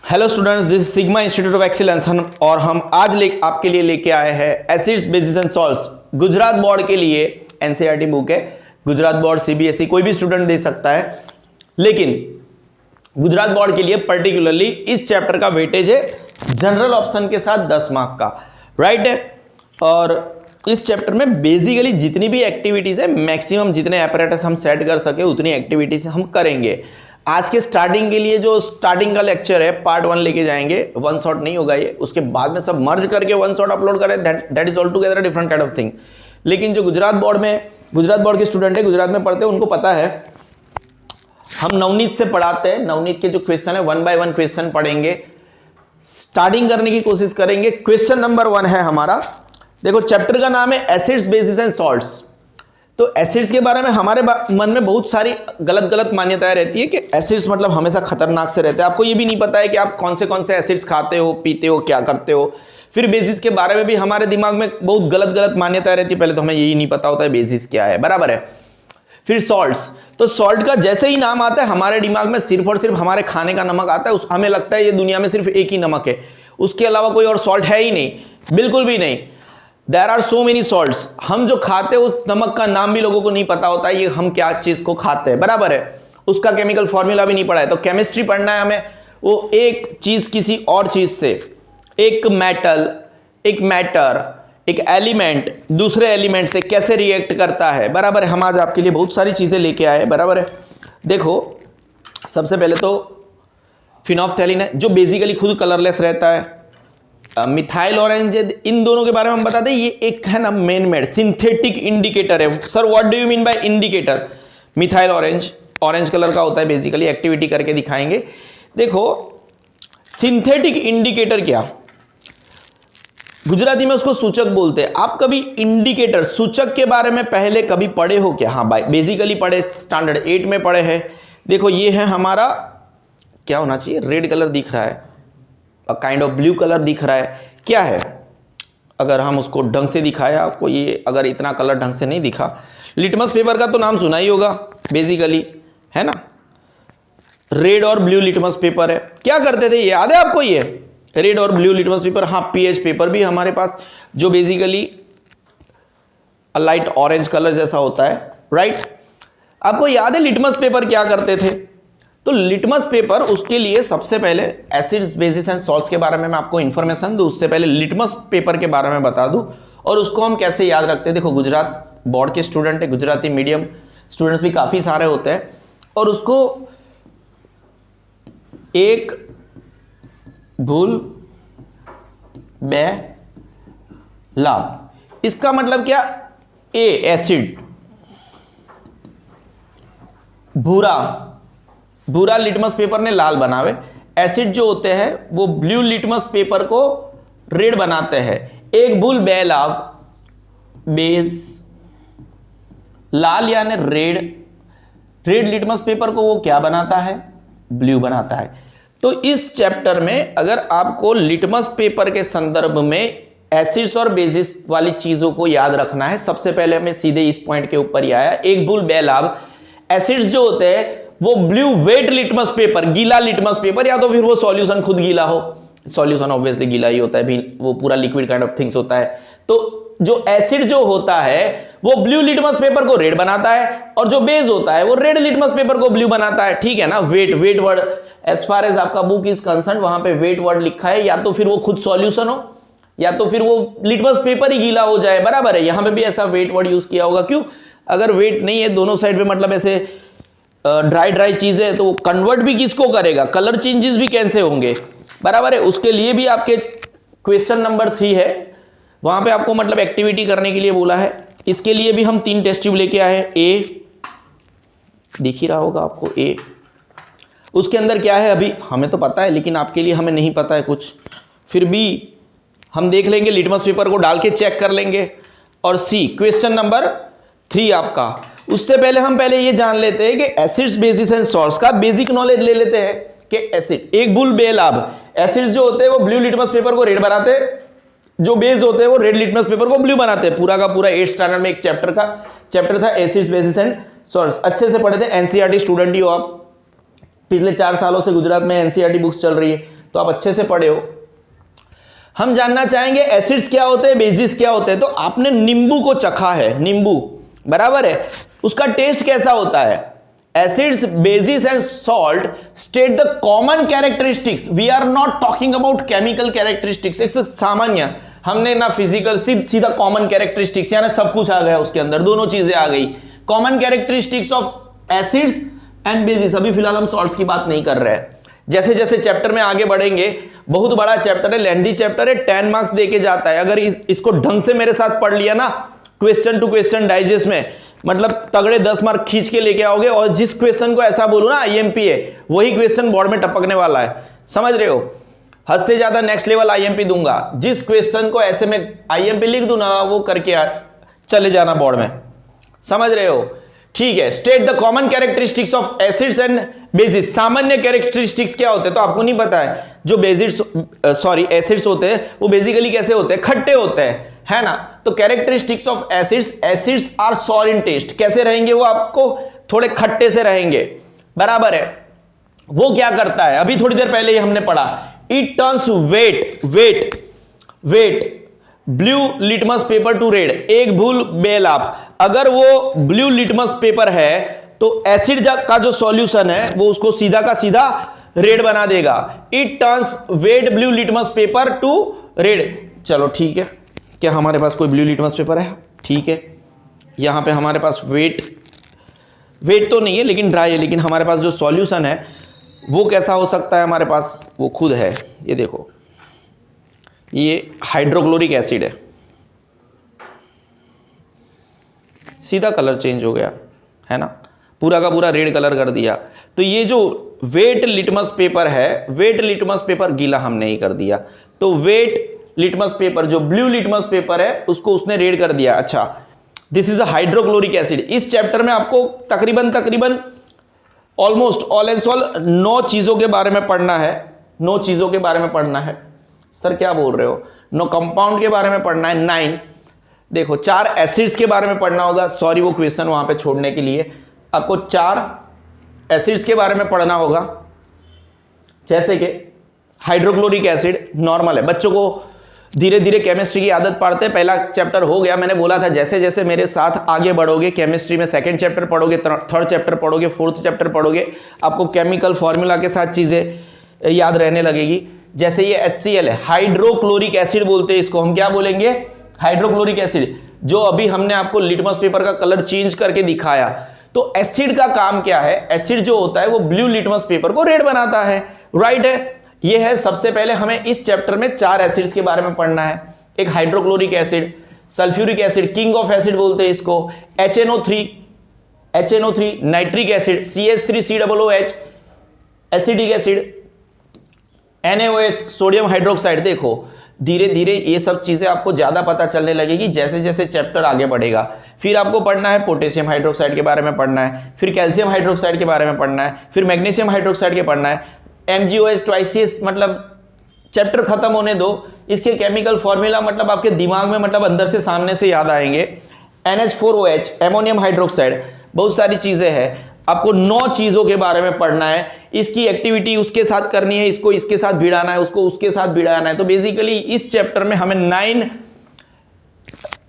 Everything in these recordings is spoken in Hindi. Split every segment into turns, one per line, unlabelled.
Hello students, this sigma institute of excellence और हम आज आपके लिए लेके आए हैं acids bases and salts. Gujarat board के लिए एनसीईआरटी बुक है। गुजरात बोर्ड, सीबीएसई, कोई भी स्टूडेंट दे सकता है, लेकिन गुजरात बोर्ड के लिए पर्टिकुलरली इस चैप्टर का वेटेज है जनरल ऑप्शन के साथ 10 मार्क का, राइट है। और इस चैप्टर में बेसिकली जितनी भी एक्टिविटीज है, मैक्सिमम जितने apparatus हम सेट कर सके उतनी एक्टिविटीज हम करेंगे। आज के स्टार्टिंग के लिए जो स्टार्टिंग का लेक्चर है पार्ट 1 लेके जाएंगे, वन शॉट नहीं होगा ये, उसके बाद में सब मर्ज करके वन शॉट अपलोड करें, that is all together different kind of thing. लेकिन जो गुजरात बोर्ड के स्टूडेंट है, गुजरात में पढ़ते हैं, उनको पता है हम नवनीत से पढ़ाते हैं। नवनीत के जो क्वेश्चन है 1 बाय 1 क्वेश्चन पढ़ेंगे, स्टार्टिंग करने की कोशिश करेंगे। क्वेश्चन नंबर 1 है हमारा, देखो चैप्टर का नाम है एसिड्स बेसिस एंड सॉल्ट्स। तो एसिड्स के बारे में हमारे मन में बहुत सारी गलत मान्यताएं रहती है कि एसिड्स मतलब हमेशा खतरनाक से रहते हैं। आपको ये भी नहीं पता है कि आप कौन से एसिड्स खाते हो, पीते हो, क्या करते हो। फिर बेसिस के बारे में भी हमारे दिमाग में बहुत गलत मान्यताएं रहती है। पहले तो हमें यही नहीं पता होता है बेसिस क्या है, बराबर है। फिर सॉल्ट्स, तो सॉल्ट का जैसे ही नाम आता है हमारे दिमाग में सिर्फ और सिर्फ हमारे खाने का नमक आता है। हमें लगता है ये दुनिया में सिर्फ एक ही नमक है, उसके अलावा कोई और सॉल्ट है ही नहीं, बिल्कुल भी नहीं। There are so many salts. हम जो खाते हैं उस नमक का नाम भी लोगों को नहीं पता होता है, ये हम क्या चीज को खाते हैं, बराबर है। उसका केमिकल फॉर्मूला भी नहीं पढ़ा है। तो केमिस्ट्री पढ़ना है हमें, वो एक चीज किसी और चीज से, एक मेटल, एक मैटर, एक एलिमेंट दूसरे एलिमेंट से कैसे रिएक्ट करता है, बराबर है। हम आज आपके लिए बहुत सारी चीजें लेके आए, बराबर है। देखो सबसे पहले तो फिनोल्फ्थैलीन है जो बेसिकली खुद कलरलेस रहता है। मिथाइल ऑरेंज, इन दोनों के बारे में हम बता दें, ये एक है ना मेन मेड सिंथेटिक इंडिकेटर है। Sir what do you mean by indicator? Methyl orange colour का होता है, बेसिकली एक्टिविटी करके दिखाएंगे। देखो सिंथेटिक इंडिकेटर क्या, गुजराती में उसको सूचक बोलते हैं। आप कभी इंडिकेटर सूचक के बारे में पहले कभी पढ़े हो क्या? हाँ भाई, बेसिकली पढ़े, स्टैंडर्ड 8 में पढ़े हैं। देखो ये है हमारा, क्या होना चाहिए, रेड कलर दिख रहा है, काइंड ऑफ ब्लू कलर दिख रहा है, क्या है? अगर हम उसको ढंग से दिखाए आपको, ये अगर इतना कलर ढंग से नहीं दिखा, लिटमस पेपर का तो नाम सुना ही होगा बेसिकली, है ना। रेड और ब्लू लिटमस पेपर है। क्या करते थे, याद है आपको ये रेड और ब्लू लिटमस पेपर? हाँ, पीएच पेपर भी हमारे पास, जो बेसिकली लाइट ऑरेंज कलर जैसा होता है, राइट। आपको याद है लिटमस पेपर क्या करते थे? तो लिटमस पेपर, उसके लिए सबसे पहले एसिड्स बेसिस एंड सॉल्ट्स के बारे में मैं आपको इंफॉर्मेशन दूं, उससे पहले लिटमस पेपर के बारे में बता दूं और उसको हम कैसे याद रखते हैं। देखो गुजरात बोर्ड के स्टूडेंट है, गुजराती मीडियम स्टूडेंट्स भी काफी सारे होते हैं, और उसको एक भूल बे लाभ, इसका मतलब क्या? ए एसिड, भूरा लिटमस पेपर ने लाल बनावे। एसिड जो होते हैं वो ब्लू लिटमस पेपर को रेड बनाते हैं। एक भूल बे लाभ, बेस लाल यानी रेड लिटमस पेपर को वो क्या बनाता है? ब्लू बनाता है। तो इस चैप्टर में अगर आपको लिटमस पेपर के संदर्भ में एसिड्स और बेसिस वाली चीजों को याद रखना है, सबसे पहले हमें सीधे इस पॉइंट के ऊपर ही आया, एक भूल बे लाभ। एसिड्स जो होते हैं वो ब्लू वेट लिटमस पेपर, गीला लिटमस पेपर, या तो फिर वो सॉल्यूशन खुद गीला हो, सॉल्यूशन ऑब्वियसली गीला ही होता है भी, वो पूरा लिक्विड काइंड ऑफ थिंग्स होता है। तो जो एसिड जो होता है वो ब्लू लिटमस पेपर को रेड बनाता है, और जो बेस होता है वो रेड लिटमस पेपर को ब्लू बनाता है, ठीक है ना। Wet word, as far as आपका बुक इज कंसर्न, वहां पे वेट वर्ड लिखा है, या तो फिर वो खुद सॉल्यूशन हो या तो फिर वो लिटमस पेपर ही गीला हो जाए, बराबर है। यहां पे भी ऐसा वेट वर्ड यूज किया होगा, क्यों? अगर वेट नहीं है दोनों साइड पे, मतलब ऐसे ड्राई चीज है, तो वो कन्वर्ट भी किसको करेगा? कलर चेंजेस भी कैसे होंगे, बराबर है। उसके लिए भी आपके क्वेश्चन नंबर 3 है, वहां पे आपको मतलब एक्टिविटी करने के लिए बोला है। इसके लिए भी हम 3 टेस्ट ट्यूब लेके आए हैं। ए दिख ही रहा होगा आपको, ए, उसके अंदर क्या है अभी हमें तो पता है, लेकिन आपके लिए हमें नहीं पता है कुछ, फिर भी हम देख लेंगे, लिटमस पेपर को डाल के चेक कर लेंगे। और सी क्वेश्चन नंबर 3 आपका, उससे पहले हम ये जान लेते हैं कि एसिड्स बेसिस एंड सॉल्ट्स का बेसिक नॉलेज ले लेते हैं कि एसिड, एक भूल बे लाभ, एसिड्स जो होते हैं वो ब्लू लिटमस पेपर को रेड बनाते हैं, जो बेस होते हैं वो रेड लिटमस पेपर को ब्लू बनाते हैं। पूरा का पूरा 8th स्टैंडर्ड में एक चैप्टर था एसिड्स बेसिस एंड सॉल्ट्स, अच्छे से पढ़े थे। एनसीईआरटी स्टूडेंट ही हो आप, पिछले 4 सालों से गुजरात में एनसीईआरटी बुक्स चल रही है, तो आप अच्छे से पढ़े हो। हम जानना चाहेंगे एसिड्स क्या होते हैं, बेसिस क्या होते हैं। तो आपने नींबू को चखा है, नींबू बराबर है, उसका टेस्ट कैसा होता है। Acids, bases and salt state the common characteristics, we are not talking about chemical characteristics. एक सामान्य, हमने ना फिजिकल, सिर्फ सीधा कॉमन कैरेक्टरिस्टिक्स, यानी सब कुछ आ गया उसके अंदर, दोनों चीजें आ गई। Common characteristics of acids and basis. अभी फिलहाल हम सॉल्ट्स की बात नहीं कर रहे हैं। जैसे जैसे चैप्टर में आगे बढ़ेंगे, बहुत बड़ा चैप्टर है, लेंथी चैप्टर है, 10 मार्क्स देके जाता है। अगर इसको ढंग से मेरे साथ पढ़ लिया ना, क्वेश्चन टू क्वेश्चन डाइजेस्ट में, मतलब तगड़े 10 मार्क खींच के लेके आओगे। और जिस क्वेश्चन को ऐसा बोलूं ना आईएमपी है, वही क्वेश्चन बोर्ड में टपकने वाला है, समझ रहे हो। हद से ज्यादा नेक्स्ट लेवल आईएमपी दूंगा। जिस क्वेश्चन को ऐसे में आईएमपी लिख दूं ना, वो करके चले जाना बोर्ड में, समझ रहे हो। ठीक है, state the common characteristics of acids and basis. सामान्य कैरेक्टरिस्टिक्स क्या होते हैं, तो आपको नहीं पता है। जो बेसिड्स एसिड्स होते हैं वो बेसिकली कैसे होते हैं, खट्टे होते हैं, है ना। तो characteristics of acids, acids are sour in taste. कैसे रहेंगे वो, आपको थोड़े खट्टे से रहेंगे, बराबर है। वो क्या करता है, अभी थोड़ी देर पहले ही हमने पढ़ा, it turns wet blue litmus paper to red. एक भूल बेलाप, अगर वो ब्लू लिटमस पेपर है तो एसिड का जो सॉल्यूशन है वो उसको सीधा का सीधा रेड बना देगा। It turns wet blue litmus paper to red. चलो ठीक है, क्या हमारे पास कोई ब्लू लिटमस पेपर है, ठीक है। यहां पे हमारे पास वेट तो नहीं है लेकिन ड्राई है, लेकिन हमारे पास जो सॉल्यूशन है वो कैसा हो सकता है, हमारे पास वो खुद है। ये देखो, ये हाइड्रोक्लोरिक एसिड है, सीधा कलर चेंज हो गया, है ना, पूरा का पूरा रेड कलर कर दिया। तो ये जो वेट लिटमस पेपर है, वेट लिटमस पेपर गीला हमने ही कर दिया, तो वेट लिटमस पेपर जो ब्लू लिटमस पेपर है उसको उसने रेड कर दिया। अच्छा, this is a hydrochloric acid. इस चैप्टर में आपको तकरीबन ऑलमोस्ट ऑल एंड ऑल 9 चीजों के बारे में पढ़ना है। 9 चीजों के बारे में पढ़ना है। सर क्या बोल रहे हो, 9 कंपाउंड के बारे में पढ़ना है, 9। देखो, 4 एसिड्स के बारे में पढ़ना होगा। सॉरी, वो क्वेश्चन वहां पे छोड़ने के लिए आपको 4 एसिड्स के बारे में पढ़ना होगा। जैसे कि हाइड्रोक्लोरिक एसिड नॉर्मल है, बच्चों को धीरे धीरे केमिस्ट्री की आदत पड़ते हैं। पहला चैप्टर हो गया, मैंने बोला था जैसे जैसे मेरे साथ आगे बढ़ोगे केमिस्ट्री में, सेकंड चैप्टर पढ़ोगे, थर्ड चैप्टर पढ़ोगे, फोर्थ चैप्टर पढ़ोगे, आपको केमिकल फॉर्मूला के साथ चीजें याद रहने लगेगी। जैसे ये HCl है, हाइड्रोक्लोरिक एसिड बोलते हैं इसको। हम क्या बोलेंगे, हाइड्रोक्लोरिक एसिड। जो अभी हमने आपको लिटमस पेपर का कलर चेंज करके दिखाया, तो एसिड का काम क्या है, एसिड जो होता है वो ब्लू लिटमस पेपर को रेड बनाता है, राइट है। ये है, सबसे पहले हमें इस चैप्टर में 4 एसिड्स के बारे में पढ़ना है। एक hydrochloric acid, sulphuric acid, king of acid बोलते हैं इसको, HNO3 nitric acid, CH3COOH acidic acid, NaOH sodium hydroxide. देखो धीरे धीरे ये सब चीजें आपको ज्यादा पता चलने लगेगी जैसे जैसे चैप्टर आगे बढ़ेगा। फिर आपको पढ़ना है पोटेशियम हाइड्रोक्साइड के बारे में पढ़ना है, फिर कैल्शियम हाइड्रोक्साइड के बारे में पढ़ना है, फिर मैग्नीशियम हाइड्रोक्साइड के पढ़ना है, MgOH ट्वाइसिस। मतलब चैप्टर खत्म होने दो, इसके केमिकल फॉर्मूला मतलब आपके दिमाग में, मतलब अंदर से सामने से याद आएंगे। NH4OH एमोनियम हाइड्रोक्साइड, बहुत सारी चीजें हैं। आपको 9 चीजों के बारे में पढ़ना है। इसकी एक्टिविटी उसके साथ करनी है, इसको इसके साथ भिड़ाना है, उसको उसके साथ भिड़ाना है। तो बेसिकली इस चैप्टर में हमें 9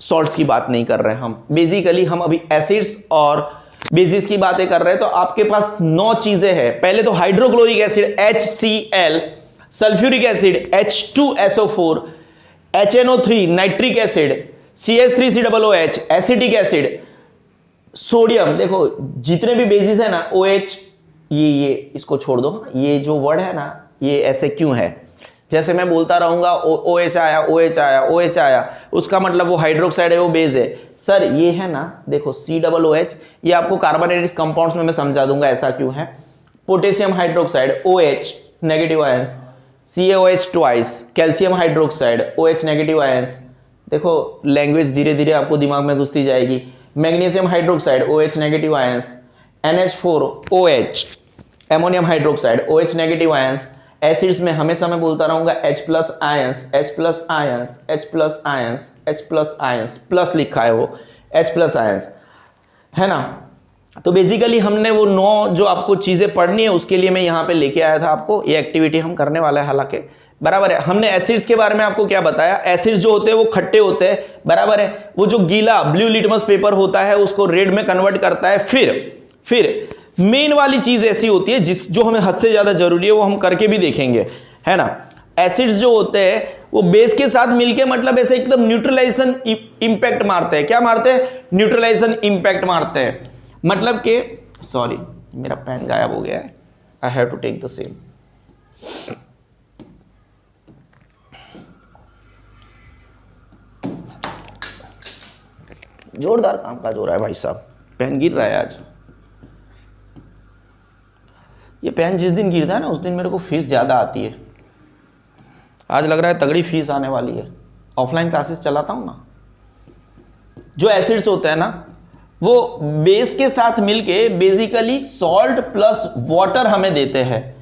सॉल्ट्स की बात नहीं कर रहे हैं हम, बेसिकली हम अभी एसिड्स और बेसिस की बातें कर रहे हैं। तो आपके पास 9 चीजें हैं। पहले तो hydrochloric acid HCl, sulphuric acid H2SO4, HNO3 nitric acid, CH3COOH acidic acid, sodium. देखो जितने भी बेसिस है ना, OH, ये इसको छोड़ दो, ये जो वर्ड है ना ये ऐसे क्यों है, जैसे मैं बोलता रहूंगा OH आया, OH आया, OH आया, उसका मतलब वो हाइड्रोक्साइड है, वो बेस है। सर ये है ना, देखो COOH, ये आपको कार्बोनेटिक कंपाउंड्स में मैं समझा दूंगा ऐसा क्यों है। Potassium hydroxide OH negative ions, CaOH twice, calcium hydroxide OH negative ions. देखो लैंग्वेज धीरे धीरे आपको दिमाग में घुसती जाएगी। Magnesium hydroxide OH negative ions, NH4OH ammonium hydroxide OH negative ions. Acids में हमेशा मैं बोलता रहूंगा H+ ions, H+ ions, H+ ions, H+ ions, plus लिखा है वो H+ आयंस, है ना। तो बेसिकली हमने वो 9 जो आपको चीजें पढ़नी है उसके लिए मैं यहाँ पे लेके आया था आपको, ये एक्टिविटी हम करने वाले हैं हालांकि, बराबर है। हमने एसिड्स के बारे में आपको क्या बताया, एसिड्स जो होते हैं वो खट्टे होते हैं, बराबर है। वो जो गीला ब्लू लिटमस पेपर होता है उसको रेड में कन्वर्ट करता है। फिर मेन वाली चीज ऐसी होती है जो हमें हद से ज्यादा जरूरी है, वो हम करके भी देखेंगे, है ना। एसिड्स जो होते हैं वो बेस के साथ मिलके मतलब ऐसे एकदम न्यूट्रलाइजेशन इंपैक्ट मारते हैं। क्या मारते हैं? न्यूट्रलाइजेशन इंपैक्ट मारते हैं। मतलब कि सॉरी मेरा पेन गायब हो गया है, I have to take the same. जोरदार कामकाज हो रहा है भाई साहब, पेन गिर रहा है आज। ये पेन जिस दिन गिरता है ना उस दिन मेरे को फीस ज्यादा आती है। आज लग रहा है तगड़ी फीस आने वाली है। ऑफलाइन क्लासेस चलाता हूं ना। जो एसिड्स होते हैं ना वो बेस के साथ मिलके बेसिकली सॉल्ट प्लस वाटर हमें देते हैं।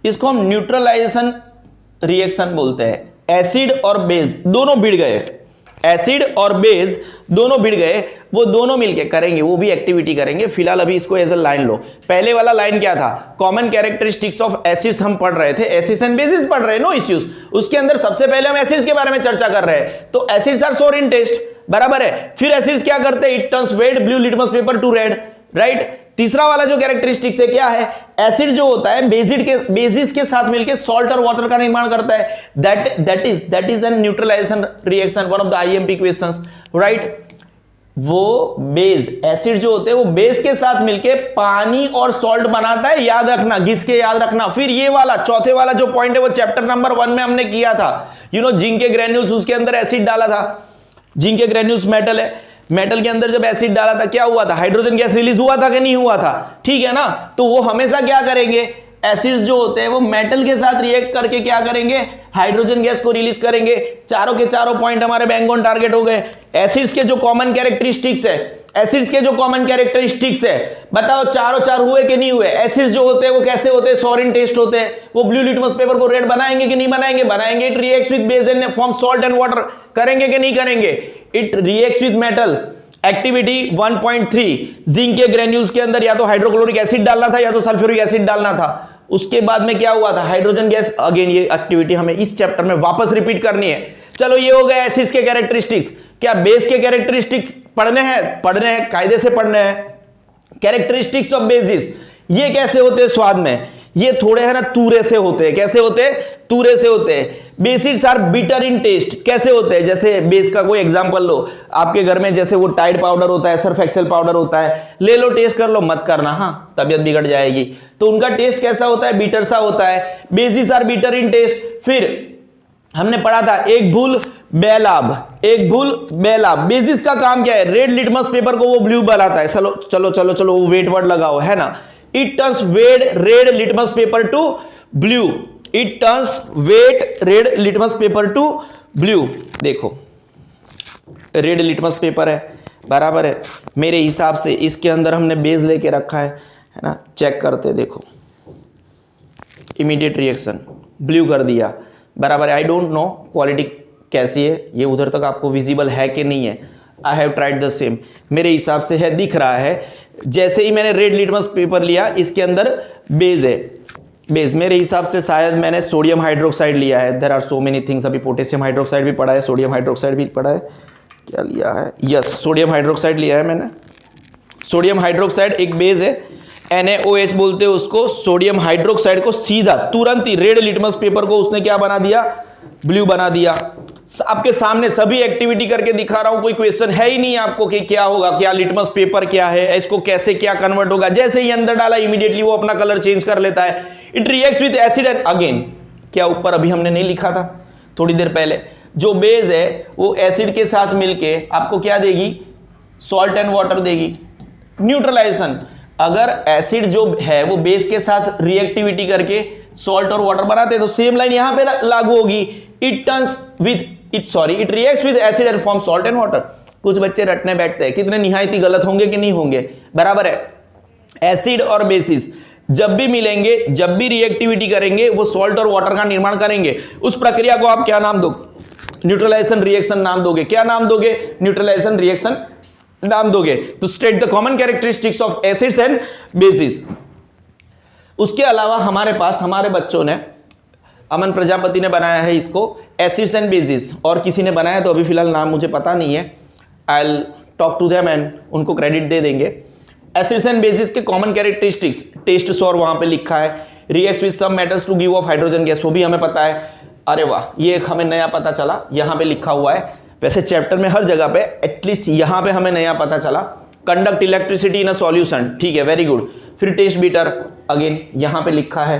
इसको हम न्यूट्रलाइजेशन रिएक्शन बोलते हैं। एसिड और बेस दोनों भिड़ गए, एसिड और बेस दोनों भिड़ गए, वो दोनों मिलके करेंगे, वो भी एक्टिविटी करेंगे। फिलहाल अभी इसको एज अ लाइन लो। पहले वाला लाइन क्या था? कॉमन कैरेक्टरिस्टिक्स ऑफ एसिड्स हम पढ़ रहे थे, एसिड्स एंड बेसिस पढ़ रहे हैं, नो इश्यूज। उसके अंदर सबसे पहले हम एसिड्स के बारे में चर्चा कर रहे हैं। तो एसिड्स आर सोर इन टेस्ट, बराबर है। फिर एसिड्स क्या करते हैं? It turns red blue litmus paper to red, right. तीसरा वाला जो कैरेक्टरिस्टिक्स है क्या है? एसिड जो होता है बेसिस के साथ मिलकर सॉल्ट और वाटर का निर्माण करता है। That is an neutralization reaction, one of the IMP questions, right. वो बेस एसिड जो होते हैं वो बेस के साथ मिलके पानी और सॉल्ट बनाता है, याद रखना, घिस के याद रखना। फिर ये वाला चौथे वाला जो पॉइंट है वो चैप्टर नंबर 1 में हमने किया था। जिंक के ग्रेन्यूल्स, उसके अंदर एसिड डाला था। जिंक के ग्रेन्यूल्स मेटल है, मेटल के अंदर जब एसिड डाला था क्या हुआ था? हाइड्रोजन गैस रिलीज हुआ था कि नहीं हुआ था? ठीक है ना। तो वो हमेशा क्या करेंगे? एसिड्स जो होते हैं वो मेटल के साथ रिएक्ट करके क्या करेंगे? हाइड्रोजन गैस को रिलीज करेंगे। चारों के चारों पॉइंट हमारे बैंक ऑन टारगेट हो गए। एसिड्स के जो कॉमन कैरेक्टरिस्टिक्स है, बताओ चारों चार हुए कि नहीं हुए? एसिड्स जो होते हैं वो कैसे होते हैं? सोरिन टेस्ट होते हैं। वो ब्लू लिटमस पेपर को रेड बनाएंगे कि नहीं बनाएंगे? बनाएंगे। It reacts with base and form salt and water, करेंगे कि नहीं करेंगे? It reacts with metal. Activity 1.3, zinc के ग्रेन्यूल्स के अंदर या तो हाइड्रोक्लोरिक एसिड डालना था या तो सल्फ्यूरिक एसिड डालना था। उसके बाद में क्या हुआ था? Hydrogen gas. अगेन ये एक्टिविटी हमें इस चैप्टर में वापस रिपीट करनी है। चलो ये हो गया एसिड्स के कैरेक्टरिस्टिक्स। क्या बेस के कैरेक्टरिस्टिक्स पढ़ने हैं, कायदे से पढ़ने हैं। कैरेक्टरिस्टिक्स ऑफ बेसिस, ये कैसे होते हैं स्वाद में? ये थोड़े है ना तूरे से होते हैं। कैसे होते हैं? तूरे से होते हैं। बेसिड्स आर बिटर इन टेस्ट। कैसे होते हैं? जैसे बेस का कोई एग्जांपल लो, आपके घर में जैसे वो टाइड पाउडर होता है, सर्फ एक्सेल पाउडर होता है, ले लो, टेस्ट कर लो, मत करना, हाँ तबियत बिगड़ जाएगी। तो उनका टेस्ट कैसा होता है? बिटर सा होता है। Bases are bitter in taste. फिर हमने पढ़ा था एक भूल बेलाब। बेसिस का काम क्या है? रेड लिटमस पेपर को वो ब्लू बनाता है। चलो वो वेट वर्ड लगाओ, है ना। It turns red litmus paper to blue. It turns red litmus paper to blue. देखो रेड लिटमस पेपर है, बराबर है। मेरे हिसाब से इसके अंदर हमने बेस लेके रखा है ना। चेक करते, देखो इमीडिएट रिएक्शन, ब्लू कर दिया, बराबर है। आई डोंट नो क्वालिटी कैसी है, ये उधर तक आपको विजिबल है कि नहीं है। I have tried the same, मेरे हिसाब से है, दिख रहा है। जैसे ही मैंने रेड लिटमस पेपर लिया, इसके अंदर बेस है। बेस मेरे हिसाब से शायद मैंने सोडियम हाइड्रोक्साइड लिया है। There are so many things. अभी पोटेशियम हाइड्रोक्साइड भी पढ़ा है, सोडियम हाइड्रोक्साइड भी पढ़ा है। क्या लिया है? यस, सोडियम हाइड्रोक्साइड लिया है मैंने। सोडियम हाइड्रोक्साइड एक बेस है, NaOH बोलते हैं उसको। सोडियम हाइड्रोक्साइड को सीधा तुरंत ही रेड लिटमस पेपर को उसने क्या बना दिया? ब्लू बना दिया। आपके सामने सभी एक्टिविटी करके दिखा रहा हूं, कोई क्वेश्चन है ही नहीं आपको कि क्या होगा, क्या लिटमस पेपर क्या है, इसको कैसे क्या कन्वर्ट होगा। जैसे ही अंदर डाला इमीडिएटली वो अपना कलर चेंज कर लेता है। It reacts with acid and again, क्या ऊपर अभी हमने नहीं लिखा था थोड़ी देर पहले, जो बेस है वो एसिड के साथ मिलके आपको क्या देगी? सॉल्ट एंड वाटर देगी, न्यूट्रलाइजेशन। अगर एसिड जो है वो बेस के साथ रिएक्टिविटी करके सॉल्ट और वाटर बनाते हैं तो सेम लाइन यहां पे लागू होगी। It reacts with acid and form salt and water. कुछ बच्चे रटने बैठते हैं, कितने निहायती गलत होंगे कि नहीं होंगे, बराबर है। एसिड और बेसिस जब भी मिलेंगे, जब भी रिएक्टिविटी करेंगे, वो सॉल्ट और वाटर का निर्माण करेंगे। उस प्रक्रिया को आप क्या नाम दोगे? न्यूट्रलाइजेशन रिएक्शन नाम दोगे। क्या नाम दोगे? न्यूट्रलाइजेशन रिएक्शन नाम दोगे तो state the common characteristics of acids and basis. उसके अलावा हमारे पास हमारे बच्चों ने, अमन प्रजापति ने बनाया है इसको एसिड्स एंड बेसिस, और किसी ने बनाया तो अभी फिलहाल नाम मुझे पता नहीं है, I will talk to them and उनको क्रेडिट दे देंगे। एसिड्स एंड बेसिस के कॉमन कैरेक्टरिस्टिक्स, टेस्ट सॉर वहां पे लिखा है, reacts with some metals to give off hydrogen gas, वो भी हमें पता है। अरे वाह, ये एक हमें नया पता चला, यहां पे लिखा हुआ है। वैसे चैप्टर में हर जगह पे एटलीस्ट यहां पे हमें नया पता चला, conduct electricity in a solution, ठीक है, वेरी गुड। फिर टेस्ट बीटर, अगेन यहां पे लिखा है।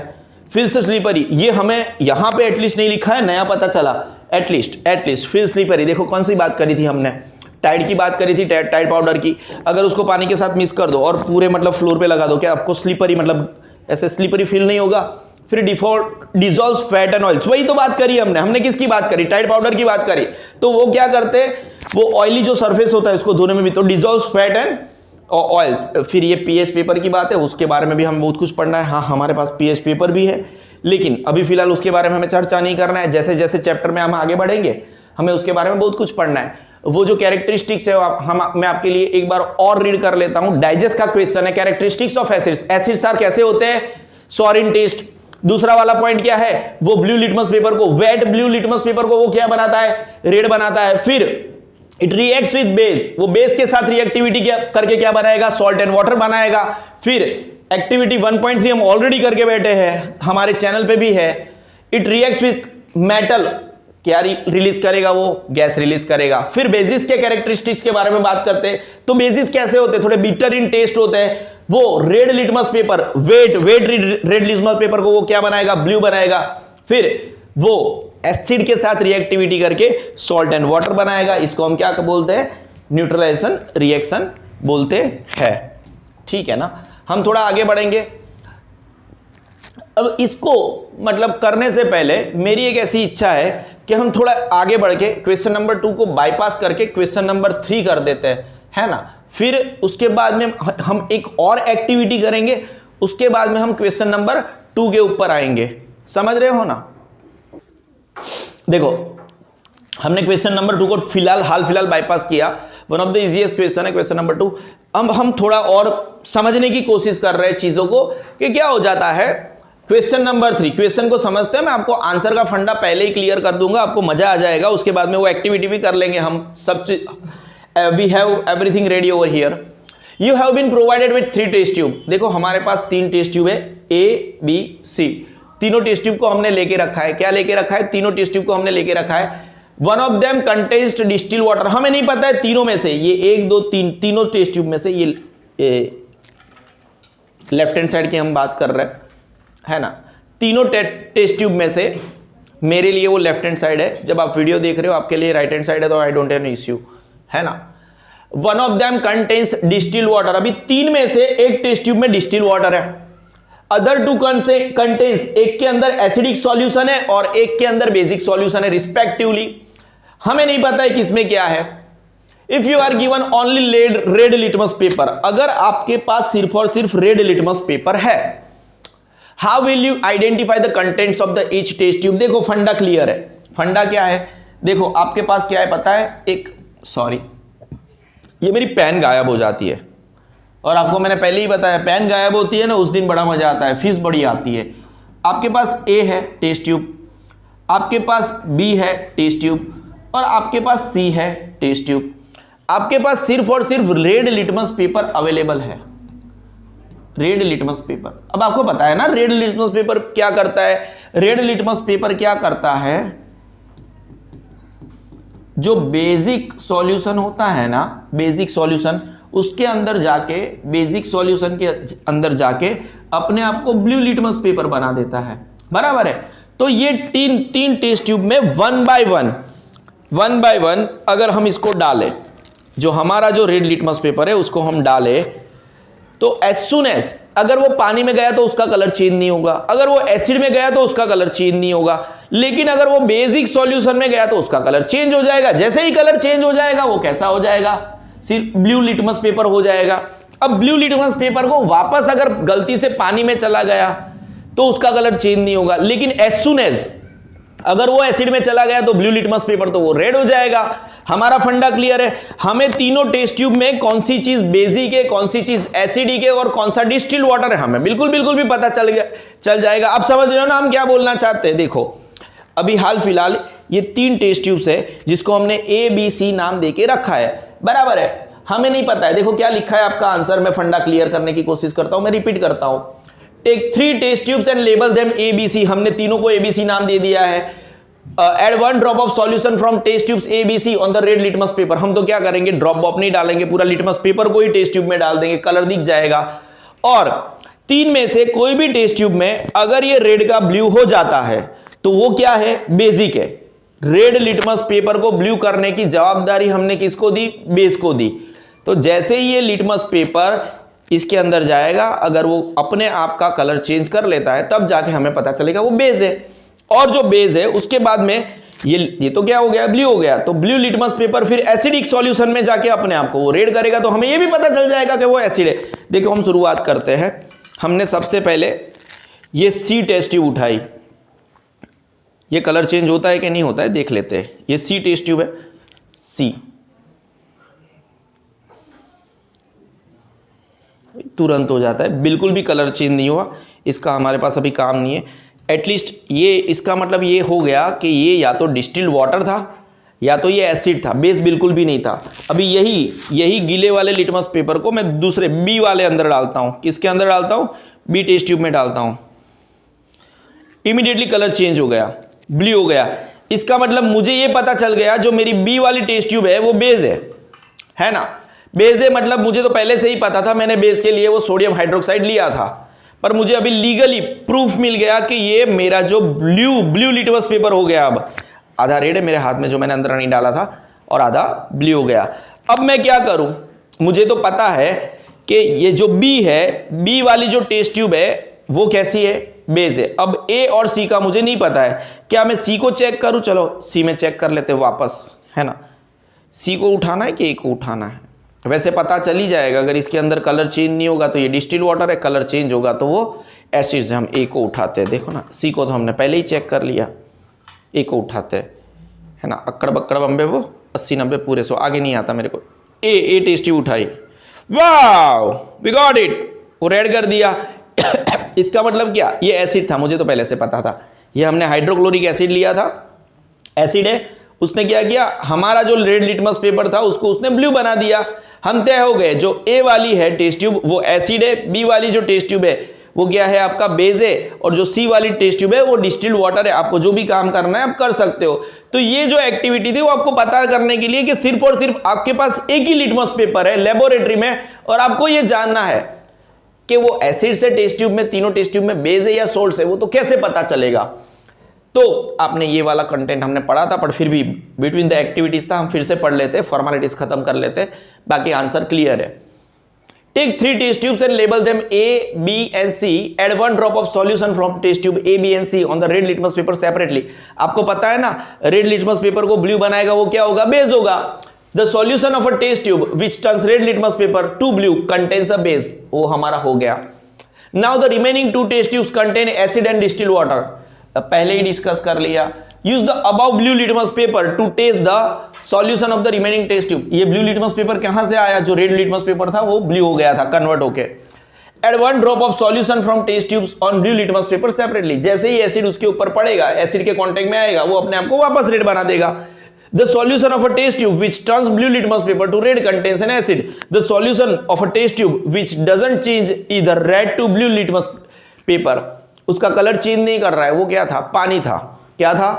फिल्स स्लीपरी, ये हमें यहां पे एटलीस्ट नहीं लिखा है, नया पता चला, एटलीस्ट फिल्स स्लीपरी। देखो कौन सी बात करी थी हमने, टाइड की बात करी थी, टाइड पाउडर की। अगर उसको पानी के साथ मिक्स कर दो और पूरे मतलब फ्लोर पे लगा दो, क्या आपको स्लीपरी मतलब ऐसे स्लीपरी फील नहीं होगा? फिर डिसॉल्व फैट एंड ऑयल्स, वही तो बात करी हमने किसकी बात करी? टाइड पाउडर की बात करी। तो वो क्या करते, वो ऑयली जो सरफेस होता है उसको धोने में भी तो डिसॉल्व फैट एंड ऑयल्स। फिर ये पीएच पेपर की बात है, उसके बारे में भी हम बहुत कुछ पढ़ना है। हाँ, हमारे पास पीएच पेपर भी है, लेकिन अभी फिलहाल उसके बारे में हमें चर्चा नहीं करना है। जैसे जैसे चैप्टर में हम आगे बढ़ेंगे हमें उसके बारे में बहुत कुछ पढ़ना है। वो जो कैरेक्टरिस्टिक्स है मैं आपके लिए एक बार और रीड कर लेता हूं। डाइजेस्ट का क्वेश्चन है, characteristics of acids. Acids are कैसे होते हैं? Sour in taste. दूसरा वाला पॉइंट क्या है? वो ब्लू लिटमस पेपर को, वेट ब्लू लिटमस पेपर को वो क्या बनाता है? रेड बनाता है। फिर इट रिएक्ट्स विद बेस, वो बेस के साथ रिएक्टिविटी करके क्या बनाएगा? सॉल्ट एंड वाटर बनाएगा। फिर एक्टिविटी 1.3 हम ऑलरेडी करके बैठे हैं, हमारे चैनल पे भी है। इट रिएक्ट्स विद मेटल, क्या रिलीज करेगा? वो गैस रिलीज करेगा। फिर बेसिस के कैरेक्टरिस्टिक्स के बारे में बात करते हैं। तो बेसिस कैसे होते हैं? थोड़े बिटर इन टेस्ट होते हैं। वो red litmus paper, wet red litmus paper को वो क्या बनाएगा? ब्लू बनाएगा। फिर वो एसिड के साथ रिएक्टिविटी करके सॉल्ट एंड वाटर बनाएगा। इसको हम क्या बोलते हैं? न्यूट्रलाइजेशन रिएक्शन बोलते हैं, ठीक है ना। हम थोड़ा आगे बढ़ेंगे। अब इसको मतलब करने से पहले मेरी एक ऐसी इच्छा है कि हम थोड़ा आगे बढ़ के क्वेश्चन नंबर 2 को बाईपास करके क्वेश्चन नंबर 3 कर देते हैं, है ना। फिर उसके बाद में हम एक और एक्टिविटी करेंगे, उसके बाद में हम क्वेश्चन नंबर 2 के ऊपर आएंगे। समझ रहे हो ना? देखो, हमने क्वेश्चन नंबर 2 को हाल फिलहाल बाईपास किया। One of the easiest question है क्वेश्चन नंबर 2। अब हम थोड़ा और समझने की कोशिश कर रहे हैं चीजों को कि क्या हो जाता है। क्वेश्चन नंबर 3, क्वेश्चन को समझते हैं। मैं आपको आंसर का फंडा पहले ही क्लियर कर दूंगा, आपको मजा आ जाएगा। उसके बाद में वो एक्टिविटी भी कर लेंगे हम सब चीज। We have everything ready over here. You have been provided with 3 test tube. देखो हमारे पास 3 टेस्ट ट्यूब है, ए बी सी। तीनों टेस्ट ट्यूब को हमने लेके रखा है। क्या लेके रखा है? तीनों टेस्ट ट्यूब को हमने लेके रखा है। One of them contains distil water. हमें नहीं पता है तीनों में से, ये 1 2 3 तीनों टेस्ट ट्यूब में से ये लेफ्ट हैंड साइड की हम बात कर रहे हैं, है ना। तीनों टेस्ट ट्यूब में से मेरे लिए वो लेफ्ट हैंड साइड है, जब आप वीडियो देख रहे हो आपके लिए राइट हैंड साइड है, तो I don't have any issue, है ना। One of them contains distil water. अभी 3 में से एक टेस्ट ट्यूब में डिस्टिल वाटर है। अदर 2 कंटेन्स, एक के अंदर एसिडिक सॉल्यूशन है और एक के अंदर बेसिक सॉल्यूशन है रिस्पेक्टिवली। हमें नहीं पता है किसमें क्या है। If you are given only red litmus paper, अगर आपके पास सिर्फ और सिर्फ रेड लिटमस पेपर है, how will you identify the contents of the each test tube? देखो फंडा क्लियर है। फंडा क्या है? देखो आपके पास क्या है पता है? ये मेरी पेन गायब हो जाती है, और आपको मैंने पहले ही बताया पेन गायब होती है ना, उस दिन बड़ा मजा आता है, फीस बड़ी आती है। आपके पास ए है टेस्ट ट्यूब, आपके पास बी है टेस्ट ट्यूब, और आपके पास सी है टेस्ट ट्यूब। आपके पास सिर्फ और सिर्फ रेड लिटमस पेपर अवेलेबल है, रेड लिटमस पेपर। अब आपको पता है ना रेड लिटमस पेपर क्या करता है? रेड लिटमस पेपर क्या करता है? जो बेसिक सॉल्यूशन होता है ना, बेसिक सॉल्यूशन, उसके अंदर जाके, बेसिक सॉल्यूशन के अंदर जाके अपने आप को ब्लू लिटमस पेपर बना देता है, बराबर है। तो ये तीन टेस्ट ट्यूब में वन बाय वन अगर हम इसको डालें, जो हमारा जो रेड लिटमस पेपर है उसको हम डालें, तो एज सुन एज अगर वो पानी में गया तो उसका कलर चेंज नहीं होगा, अगर वो एसिड में गया तो उसका कलर चेंज नहीं होगा, लेकिन अगर वो बेसिक सॉल्यूशन में गया तो उसका कलर चेंज हो जाएगा। जैसे ही कलर चेंज हो जाएगा वो कैसा हो जाएगा? सिर्फ ब्लू लिटमस पेपर हो जाएगा। अब ब्लू लिटमस पेपर को वापस अगर गलती से पानी में चला गया तो उसका कलर चेंज नहीं होगा, लेकिन एज सुन एज अगर वो एसिड में चला गया तो ब्लू लिटमस पेपर तो वो रेड हो जाएगा। हमारा फंडा क्लियर है। हमें तीनों टेस्ट ट्यूब में कौन सी चीज बेसिक है, कौन सी चीज एसिडिक है और कौन सा डिस्टिल्ड वाटर है, हमें बिल्कुल भी पता चल जाएगा। अब समझ रहे हो ना हम क्या बोलना चाहते हैं। देखो अभी हाल फिलहाल ये 3 टेस्ट ट्यूब्स है जिसको हमने ABC नाम देके रखा है, बराबर है। हमें नहीं पता है, देखो क्या लिखा है आपका आंसर। मैं फंडा क्लियर करने की कोशिश करता हूं, मैं रिपीट करता हूं। Take 3 test tubes and label them ABC। हमने तीनों को ABC नाम दे दिया है। Add 1 drop of solution from test tubes ABC on the red litmus paper. हम तो क्या करेंगे, ड्रॉप बॉप नहीं डालेंगे, पूरा लिटमस पेपर को ही टेस्ट ट्यूब में डाल देंगे, कलर दिख जाएगा। और 3 में से कोई भी टेस्ट ट्यूब में अगर ये रेड का ब्लू हो जाता है तो वो क्या है, बेसिक है। रेड लिटमस पेपर को ब्लू करने की जवाबदारी हमने किसको दी, बेस को दी। तो जैसे ही ये लिटमस पेपर इसके अंदर जाएगा, अगर वो अपने आप का कलर चेंज कर लेता है तब जाके हमें पता चलेगा वो बेस है। और जो बेस है उसके बाद में ये तो क्या हो गया, ब्लू हो गया। तो ब्लू लिटमस पेपर फिर एसिडिक सॉल्यूशन में जाके अपने आप को वो रेड करेगा, तो हमें ये भी पता चल जाएगा कि वो एसिड है। देखो हम शुरुआत करते हैं। हमने सबसे पहले ये C टेस्ट ट्यूब उठाई। ये कलर चेंज होता है कि नहीं होता है देख लेते हैं। ये C टेस्ट ट्यूब है, C तुरंत हो जाता है, बिल्कुल भी कलर चेंज नहीं हुआ। इसका हमारे पास अभी काम नहीं है। एटलीस्ट ये इसका मतलब ये हो गया कि ये या तो डिस्टिल्ड वाटर था या तो ये एसिड था, बेस बिल्कुल भी नहीं था। अभी यही गीले वाले लिटमस पेपर को मैं दूसरे B वाले अंदर डालता हूँ। किसके अंदर डालता हूँ, B टेस्ट ट्यूब में डालता हूँ। इमीडिएटली कलर चेंज हो गया, ब्लू हो गया। इसका मतलब मुझे ये पता चल गया जो मेरी B वाली टेस्ट ट्यूब है वो बेस है ना। बेस है मतलब मुझे तो पहले से ही पता था, मैंने बेस के लिए वो सोडियम हाइड्रोक्साइड लिया था, पर मुझे अभी लीगली प्रूफ मिल गया कि ये मेरा जो ब्लू लिटमस पेपर हो गया। अब आधा रेड है मेरे हाथ में जो मैंने अंदर नहीं डाला था और आधा ब्लू हो गया। अब मैं क्या करूं, मुझे तो पता है कि ये जो B है, B वाली जो टेस्ट ट्यूब है वो कैसी है, बेस है। अब A और C का मुझे नहीं पता है, क्या मैं C को चेक करूं? चलो C में चेक कर लेते वापस, है ना। C को उठाना है कि A को उठाना है, वैसे पता चल ही जाएगा। अगर इसके अंदर कलर चेंज नहीं होगा तो ये डिस्टिल्ड वाटर है, कलर चेंज होगा तो वो एसिड से। हम A को उठाते हैं, देखो ना, C को तो हमने पहले ही चेक कर लिया, A को उठाते हैं, है ना। अक्कड़ बक्कड़ बम्बे वो 80-90 पूरे 100, आगे नहीं आता मेरे को। A टेस्ट ट्यूब उठाई, वाओ वी गॉट इट, वो रेड कर दिया। इसका मतलब क्या, ये एसिड था, मुझे तो पहले से पता था। ये हमने हाइड्रोक्लोरिक एसिड लिया था, एसिड है। उसने क्या किया, हमारा जो रेड लिटमस पेपर था उसको उसने ब्लू बना दिया। हम तय हो गए, जो A वाली है टेस्ट ट्यूब वो एसिड है, B वाली जो टेस्ट ट्यूब है वो क्या है, आपका बेस है, और जो C वाली टेस्ट ट्यूब है वो डिस्टिल्ड वाटर है। आपको जो भी काम करना है आप कर सकते हो। तो ये जो एक्टिविटी थी वो आपको पता करने के लिए कि सिर्फ और सिर्फ आपके पास एक ही लिटमस पेपर है लेबोरेटरी में, और आपको ये जानना है कि वो एसिड से टेस्ट ट्यूब में, तीनों टेस्ट ट्यूब में बेस है या सोल्ट है, वो तो कैसे पता चलेगा। तो आपने ये वाला कंटेंट हमने पढ़ा था, पर फिर भी बिटवीन द एक्टिविटीज था, हम फिर से पढ़ लेते, फॉर्मेलिटीज खत्म कर लेते, बाकी आंसर क्लियर है। Take 3 test tubes and label them A, B and C. Add 1 drop of solution from test tube A, B and C on the red litmus paper separately. आपको पता है ना, रेड लिटमस पेपर को ब्लू बनाएगा वो क्या होगा, बेस होगा। The solution of a test tube which turns red litmus paper to blue contains a base. वो हमारा हो गया। Now the remaining 2 test tubes contain acid and distilled water. पहले ही डिस्कस कर लिया। Use the above blue litmus paper to test the solution of the remaining test tube. ये ब्लू लिटमस पेपर कहां से आया, जो रेड लिटमस पेपर था वो ब्लू हो गया था कन्वर्ट होके। Add 1 drop of solution from test tubes on blue litmus paper separately. जैसे ही एसिड उसके ऊपर पड़ेगा, एसिड के कांटेक्ट में आएगा, वो अपने आप को वापस रेड बना देगा। The solution of a test tube which turns blue litmus paper to red contains an acid. The solution of a test tube which doesn't change either red to blue litmus paper, उसका कलर चेंज नहीं कर रहा है, वो क्या था, पानी था। क्या था,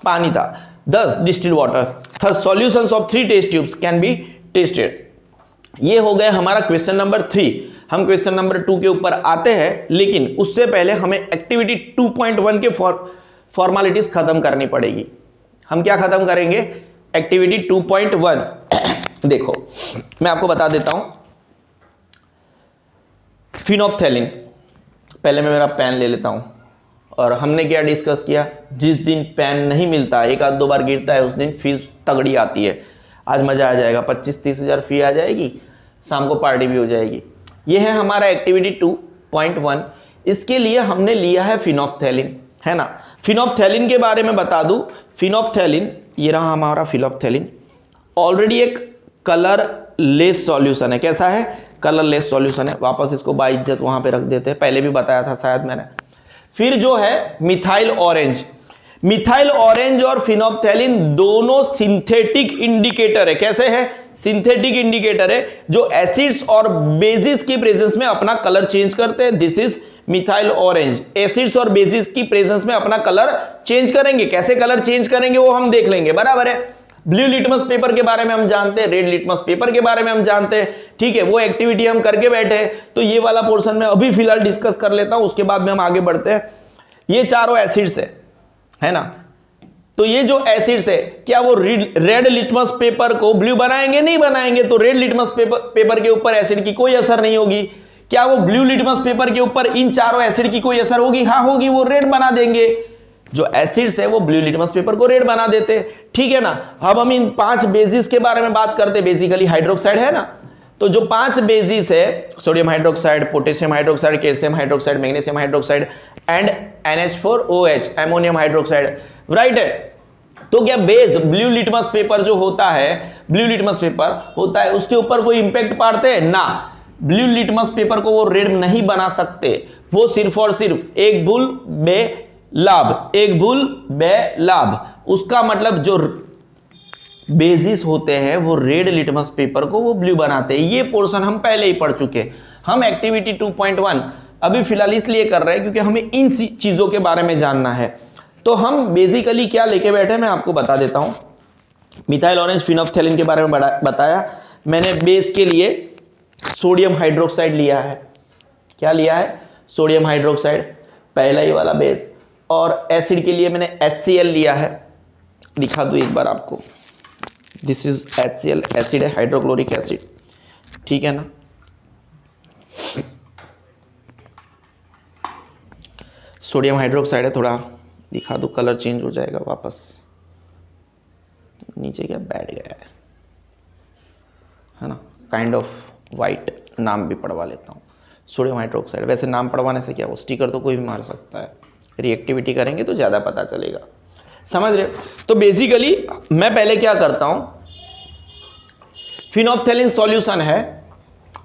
पानी था। Thus distilled water. Thus solutions of 3 test tubes can be tested. ये हो गया हमारा क्वेश्चन नंबर 3। हम क्वेश्चन नंबर 2 के ऊपर आते हैं, लेकिन उससे पहले हमें एक्टिविटी 2.1 के फॉर्मेलिटीज खत्म करनी पड़ेगी। हम क्या खत्म करेंगे, एक्टिविटी 2.1। देखो मैं आपको बता देता हूं, फिनोप्थेलिन। पहले मैं मेरा पेन ले लेता हूं, और हमने क्या डिस्कस किया, जिस दिन पेन नहीं मिलता, 1-2 बार गिरता है, उस दिन फीस तगड़ी आती है। आज मजा आ जाएगा, 25-30 हज़ार फी आ जाएगी, शाम को पार्टी भी हो जाएगी। ये है हमारा एक्टिविटी 2.1। इसके लिए हमने लिया है फिनोप्थेलिन, है ना। फिनोप्थेलिन के बारे में बता दूं, फिनोप्थेलिन, ये रहा हमारा फिनोप्थेलिन, ऑलरेडी एक कलरलेस सॉल्यूशन है। कैसा है? कलरलेस सॉल्यूशन है। वापस इसको बाइज्जत वहां पे रख देते हैं, पहले भी बताया था शायद मैंने। फिर जो है मिथाइल ऑरेंज, मिथाइल ऑरेंज और फिनोप्थेलिन दोनों सिंथेटिक इंडिकेटर है। कैसे है? सिंथेटिक इंडिकेटर है जो एसिड्स और बेसिस की प्रेजेंस में अपना कलर चेंज करते हैं। This is methyl orange. Acids और बेसिस की प्रेजेंस में अपना कलर चेंज करेंगे। कैसे कलर चेंज करेंगे वो हम देख लेंगे, बराबर है। ब्लू लिटमस पेपर के बारे में हम जानते हैं, रेड लिटमस पेपर के बारे में हम जानते हैं, ठीक है। वो एक्टिविटी हम करके बैठे हैं, तो ये वाला पोर्शन में अभी फिलहाल डिस्कस कर लेता हूं, उसके बाद में हम आगे बढ़ते हैं। ये चारों एसिड्स है ना। तो ये जो एसिड्स है, क्या वो रेड लिटमस पेपर को ब्लू बनाएंगे? नहीं बनाएंगे। तो रेड लिटमस पेपर के ऊपर एसिड की कोई असर नहीं होगी। क्या वो ब्लू लिटमस पेपर के ऊपर इन चारों एसिड की कोई असर होगी? हाँ होगी, वो रेड बना देंगे। जो एसिड्स है वो ब्लू लिटमस पेपर को रेड बना देते, ठीक है ना। अब हम इन 5 बेसिस के बारे में बात करते हैं। बेसिकली हाइड्रोक्साइड है ना, तो जो 5 बेसिस है, sodium hydroxide, potassium hydroxide, calcium hydroxide, magnesium hydroxide and NH4OH, ammonium hydroxide, right है। तो क्या बेस ब्लू लिटमस पेपर जो होता है, ब्लू लिटमस पेपर होता है, उसके ऊपर कोई इंपैक्ट पाड़ते हैं ना। ब्लू लिटमस पेपर को वो रेड नहीं बना सकते। वो सिर्फ और सिर्फ एक भूल बे लाभ, एक भूल बे लाभ। उसका मतलब जो बेसिस होते हैं वो रेड लिटमस पेपर को वो ब्लू बनाते हैं। ये पोर्शन हम पहले ही पढ़ चुके। हम एक्टिविटी 2.1 अभी फिलहाल इसलिए कर रहे हैं क्योंकि हमें इन चीजों के बारे में जानना है। तो हम बेसिकली क्या लेके बैठे मैं आपको बता देता हूं। मिथाइल ऑरेंज फिनोप्थेलिन के बारे में बताया मैंने। बेस के लिए सोडियम हाइड्रोक्साइड लिया है। क्या लिया है? सोडियम हाइड्रोक्साइड, पहला ही वाला बेस। और एसिड के लिए मैंने HCl लिया है। दिखा दूं एक बार आपको, दिस इज HCl, एसिड है, हाइड्रोक्लोरिक एसिड, ठीक है ना। सोडियम हाइड्रोक्साइड है, थोड़ा दिखा दो, कलर चेंज हो जाएगा वापस। नीचे क्या बैठ गया है ना, काइंड ऑफ वाइट। नाम भी पढ़वा लेता हूँ, सोडियम हाइड्रोक्साइड। वैसे नाम पढ़वाने से क्या, वो स्टिकर तो कोई भी मार सकता है, रिएक्टिविटी करेंगे तो ज़्यादा पता चलेगा, समझ रहे। तो बेसिकली मैं पहले क्या करता हूँ, फिनोप्थेलिन सॉल्यूशन है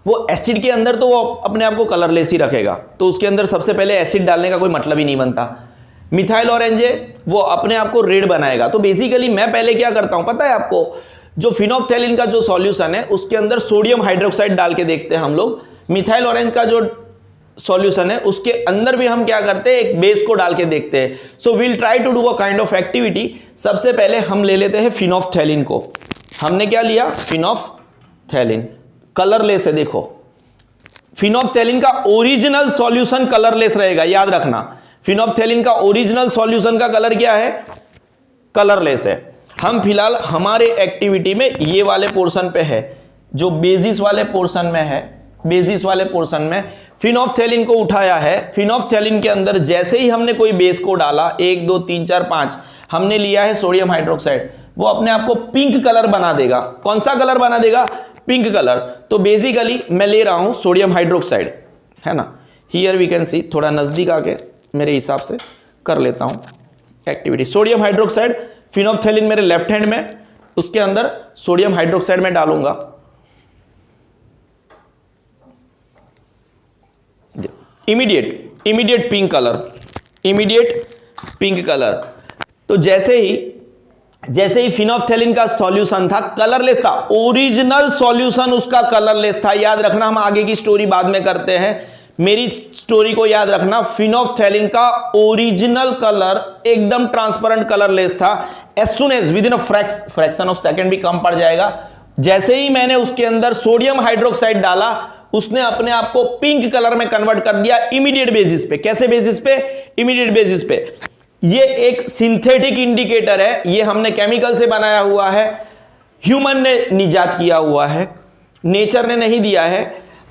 वो एसिड के अंदर तो वो अपने आप को कलरलेस ही रखेगा, तो उसके अंदर सबसे पहले एसिड डालने का कोई मतलब ही नहीं बनता। मिथाइल ऑरेंज है वो अपने आप को रेड बनाएगा। तो बेसिकली मैं पहले क्या करता हूं पता है आपको, जो फिनोप्थेलिन का जो सॉल्यूशन है उसके अंदर सोडियम हाइड्रोक्साइड डाल के देखते हैं हम लोग। मिथाइल ऑरेंज का जो सॉल्यूशन है उसके अंदर भी हम क्या करते हैं, एक बेस को डाल के देखते हैं। So we'll try to do a kind of activity. सबसे पहले हम ले लेते हैं फिनोप्थेलिन को। हमने क्या लिया, फिनोप्थेलिन, कलरलेस है। देखो फिनोप्थेलिन का ओरिजिनल सॉल्यूशन कलरलेस रहेगा, याद रखना। फिनोप्थेलिन का ओरिजिनल सॉल्यूशन का कलर क्या है, कलरलेस है। हम फिलहाल हमारे एक्टिविटी में ये वाले पोर्शन पे है, जो बेसिस वाले पोर्शन में है। बेसिस वाले पोर्शन में फिनोप्थेलिन को उठाया है। फिनोप्थेलिन के अंदर जैसे ही हमने कोई बेस को डाला, 1 2 3 4 5, हमने लिया है सोडियम हाइड्रोक्साइड, वो अपने आप को पिंक कलर बना देगा। कौन सा कलर बना देगा, पिंक कलर। तो बेसिकली मैं ले रहा हूं सोडियम हाइड्रोक्साइड, है ना। हियर वी कैन सी, थोड़ा नजदीक आके मेरे हिसाब से कर लेता हूं एक्टिविटी। सोडियम हाइड्रोक्साइड, फिनोप्थेलिन मेरे लेफ्ट हैंड में, उसके अंदर सोडियम हाइड्रोक्साइड में डालूंगा। Immediate pink colour, immediate pink colour. तो जैसे ही फिनोप्थेलिन का सॉल्यूशन था कलरलेस था, ओरिजिनल सॉल्यूशन उसका कलरलेस था। याद रखना, हम आगे की स्टोरी बाद में करते हैं, मेरी स्टोरी को याद रखना। फिनोप्थेलिन का ओरिजिनल कलर एकदम ट्रांसपेरेंट कलरलेस था। As soon as within a fraction of second भी कम पड़ जाएगा, जैसे ही मैंने उसके अंदर सोडियम हाइड्रोक्साइड डाला, उसने अपने आप को पिंक कलर में कन्वर्ट कर दिया इमीडिएट बेसिस पे। कैसे बेसिस पे, इमीडिएट बेसिस पे। ये एक सिंथेटिक इंडिकेटर है, ये हमने केमिकल से बनाया हुआ है, ह्यूमन ने निजात किया हुआ है, नेचर ने नहीं दिया है।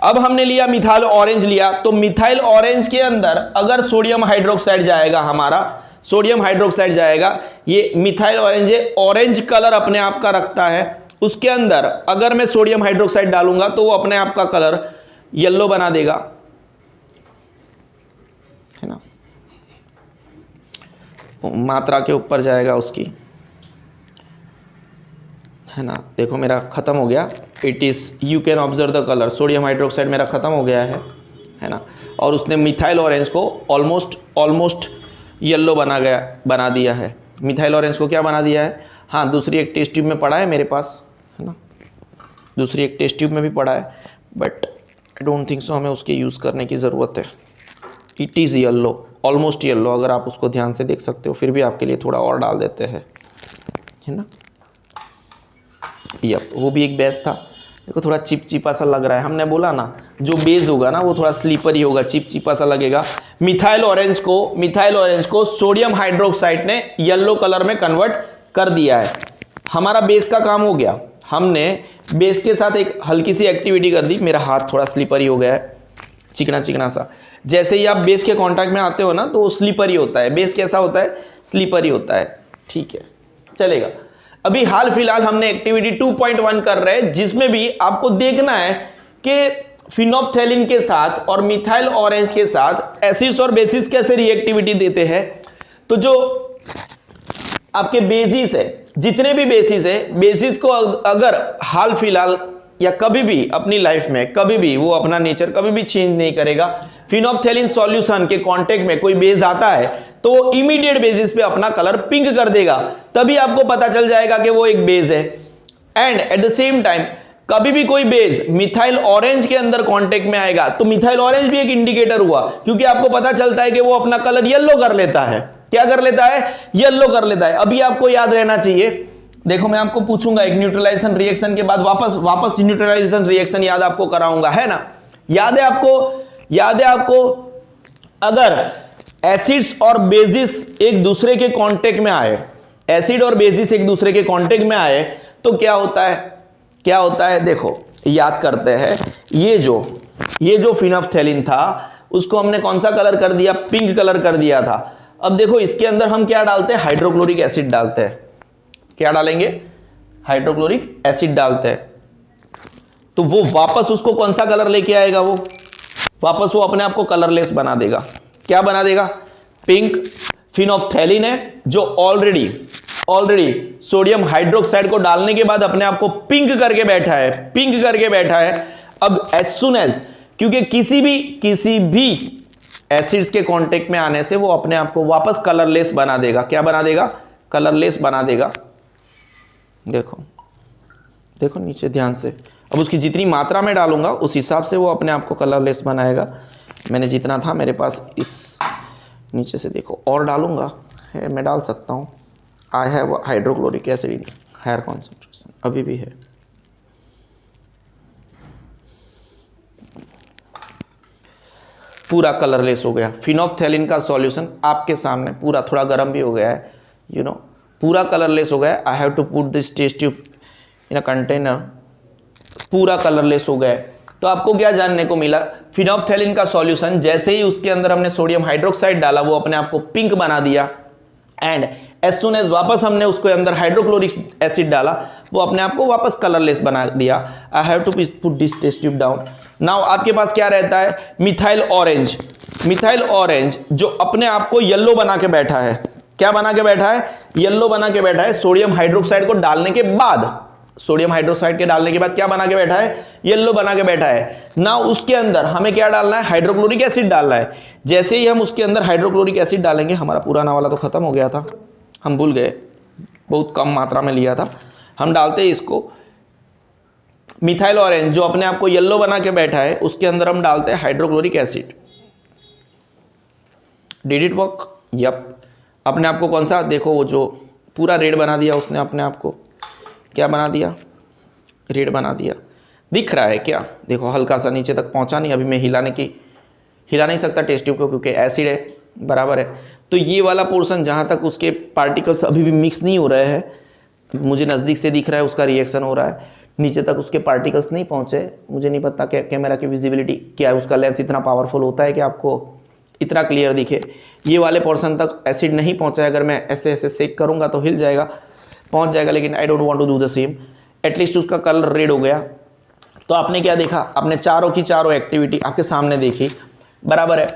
अब हमने लिया मिथाइल ऑरेंज लिया, तो मिथाइल ऑरेंज के अंदर अगर सोडियम हाइड्रोक्साइड जाएगा, हमारा सोडियम हाइड्रोक्साइड जाएगा, ये मिथाइल ऑरेंज है, ऑरेंज कलर अपने आप का रखता है। उसके अंदर अगर मैं सोडियम हाइड्रोक्साइड डालूंगा तो वो अपने आप का कलर येलो बना देगा, है ना। मात्रा के ऊपर जाएगा उसकी, है ना। देखो मेरा ख़त्म हो गया, it is, you can observe the colour, sodium hydroxide मेरा ख़त्म हो गया है ना। और उसने मिथाइल ऑरेंज को ऑलमोस्ट येलो बना दिया है। मिथाइल ऑरेंज को क्या बना दिया है, हाँ दूसरी एक टेस्ट ट्यूब में पड़ा है मेरे पास, है ना, दूसरी एक टेस्ट ट्यूब में भी पड़ा है, but I don't think so हमें उसके यूज़ करने की ज़रूरत है। It is yellow, almost yellow, अगर आप उसको ध्यान से देख सकते हो, फिर भी आपके लिए थोड़ा और डाल देते हैं, है ना। यप, वो भी एक बेस था। देखो थोड़ा चिपचिपा सा लग रहा है, हमने बोला ना जो बेस होगा ना वो थोड़ा स्लीपरी होगा, चिपचिपा सा लगेगा। मिथाइल ऑरेंज को सोडियम हाइड्रोक्साइड ने येलो कलर में कन्वर्ट कर दिया है। हमारा बेस का काम हो गया, हमने बेस के साथ एक हल्की सी एक्टिविटी कर दी। मेरा हाथ थोड़ा स्लीपरी हो गया है, चिकना चिकना सा। जैसे ही आप बेस के कांटेक्ट में आते हो ना तो वो स्लीपरी होता है। बेस कैसा होता है, स्लीपरी होता है, ठीक है, चलेगा। अभी हाल फिलहाल हमने एक्टिविटी 2.1 कर रहे हैं, जिसमें भी आपको देखना है कि फिनोप्थेलिन के साथ और मिथाइल ऑरेंज के साथ एसिड्स और बेसिस कैसे रिएक्टिविटी देते हैं। तो जो आपके बेसिस है, जितने भी बेसिस है, बेसिस को अगर हाल फिलहाल या कभी भी अपनी लाइफ में कभी भी वो अपना नेचर कभी भी चेंज नहीं करेगा। फिनोप्थेलिन सॉल्यूशन के कांटेक्ट में कोई बेस आता है तो वो इमीडिएट बेसिस पे अपना कलर पिंक कर देगा, तभी आपको पता चल जाएगा कि वो एक बेस है। And eight the same time कभी भी कोई बेस मिथाइल ऑरेंज के अंदर कांटेक्ट में आएगा तो मिथाइल ऑरेंज भी एक इंडिकेटर हुआ, क्योंकि आपको पता चलता है कि वो अपना कलर येलो कर लेता है। क्या कर लेता है, येलो कर लेता है। अभी आपको याद रहना चाहिए, देखो मैं आपको पूछूंगा एक न्यूट्रलाइजेशन रिएक्शन के बाद वापस न्यूट्रलाइजेशन रिएक्शन याद आपको कराऊंगा, है ना। याद है आपको अगर एसिड्स और बेसिस एक दूसरे के कांटेक्ट में आए, एसिड और बेसिस एक दूसरे के कांटेक्ट में आए तो क्या होता है, देखो याद करते हैं। ये जो फिनोप्थेलिन था उसको हमने कौन सा कलर कर दिया, पिंक कलर कर दिया था। अब देखो इसके अंदर हम क्या डालते हैं, हाइड्रोक्लोरिक एसिड डालते हैं। क्या डालेंगे, हाइड्रोक्लोरिक एसिड डालते हैं, तो वो वापस उसको कौन सा कलर लेके आएगा, वो वापस वो अपने आप को कलरलेस बना देगा। क्या बना देगा, पिंक। फिनोप्थेलिन है जो ऑलरेडी सोडियम हाइड्रोक्साइड को डालने के बाद अपने आप को पिंक करके बैठा है। अब एज सुन एज, क्योंकि किसी भी एसिड्स के कांटेक्ट में आने से वो अपने आप को वापस कलरलेस बना देगा। क्या बना देगा, कलरलेस बना देगा। देखो नीचे ध्यान से, अब उसकी जितनी मात्रा में डालूंगा उस हिसाब से वो अपने आप को कलरलेस बनाएगा। मैंने जितना था मेरे पास, इस नीचे से देखो और डालूंगा, है मैं डाल सकता हूँ। I have hydrochloric acid in higher concentration, अभी भी है। पूरा कलरलेस हो गया। फिनोप्थेलिन का सॉल्यूशन आपके सामने पूरा, थोड़ा गर्म भी हो गया है, पूरा कलरलेस हो गया। I have to put this test tube in a container, पूरा कलरलेस हो गया। तो आपको क्या जानने को मिला, फिनोप्थेलिन का सॉल्यूशन जैसे ही उसके अंदर हमने सोडियम हाइड्रोक्साइड डाला वो अपने आप को पिंक बना दिया। एंड एज सुन एज वापस हमने उसके अंदर हाइड्रोक्लोरिक एसिड डाला वो अपने आप को वापस कलरलेस बना दिया। I have to put this test tube down. Now आपके पास क्या रहता है, मिथाइल ऑरेंज जो अपने आप को येलो बना के बैठा है। क्या बना के बैठा है, येलो बना के बैठा है। सोडियम हाइड्रोक्साइड को डालने के बाद, क्या बना के बैठा है, येलो बना के बैठा है। ना उसके अंदर हमें क्या डालना है, हाइड्रोक्लोरिक एसिड डालना है। जैसे ही हम उसके अंदर हाइड्रोक्लोरिक एसिड डालेंगे, हमारा पुराना वाला तो खत्म हो गया था, हम भूल गए, बहुत कम मात्रा में लिया था। हम डालते हैं इसको, मिथाइल ऑरेंज जो अपने आप को येलो बना के बैठा है उसके अंदर हम डालते हैं hydrochloric acid. Did it work, yup. अपने आप को कौन सा, देखो वो जो पूरा रेड बना दिया उसने, अपने आप को क्या बना दिया, रेड बना दिया। दिख रहा है क्या, देखो हल्का सा नीचे तक पहुंचा नहीं। अभी मैं हिला नहीं सकता टेस्ट ट्यूब को क्योंकि एसिड है, बराबर है। तो ये वाला पोर्शन जहाँ तक उसके पार्टिकल्स अभी भी मिक्स नहीं हो रहे हैं, मुझे नज़दीक से दिख रहा है उसका रिएक्शन हो रहा है, नीचे तक उसके पार्टिकल्स नहीं पहुँचे। मुझे नहीं पता कैमरा की विजिबिलिटी क्या है, उसका लेंस इतना पावरफुल होता है कि आपको इतना क्लियर दिखे। ये वाले पोर्शन तक एसिड नहीं पहुँचा है, अगर मैं ऐसे सेक करूँगा तो हिल जाएगा, पहुँच जाएगा, लेकिन I don't want to do the same. At least उसका कलर रेड हो गया। तो आपने क्या देखा, आपने चारों की चारों एक्टिविटी आपके सामने देखी, बराबर है।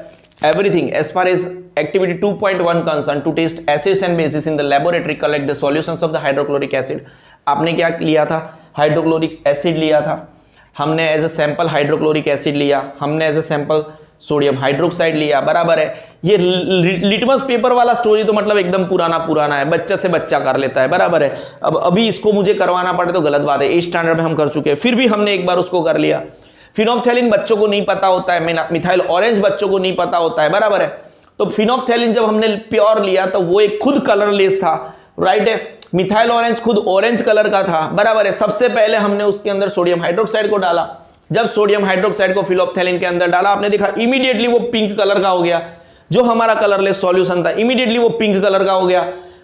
everything as far as activity 2.1 concerned to test acids and bases in the laboratory, collect the solutions of the hydrochloric acid. आपने क्या लिया था? हाइड्रोक्लोरिक एसिड लिया था हमने as a sample, hydrochloric acid लिया हमने as a sample, sodium hydroxide लिया, बराबर है। ये लिटमस पेपर वाला स्टोरी तो मतलब एकदम पुराना है, बच्चा से बच्चा कर लेता है, बराबर है। अब अभी इसको मुझे करवाना पड़े तो गलत बात है। 8th स्टैंडर्ड में हम कर चुके हैं, फिर भी हमने एक बार उसको कर लिया। फिनोप्थेलिन बच्चों को नहीं पता होता है, मिथाइल ऑरेंज बच्चों को नहीं पता होता है, बराबर है। तो फिनोप्थेलिन जब हमने प्योर लिया तो वो एक खुद कलरलेस था, राइट है। मिथाइल ऑरेंज खुद ऑरेंज कलर का था, बराबर है। सबसे पहले हमने उसके अंदर सोडियम हाइड्रोक्साइड को डाला। जब सोडियम हाइड्रोक्साइड को फिनोप्थेलिन के अंदर डाला, आपने देखा इमीडिएटली वो पिंक कलर का हो गया। जो हमारा कलरलेस सॉल्यूशन था इमीडिएटली वो पिंक कलर का हो गया।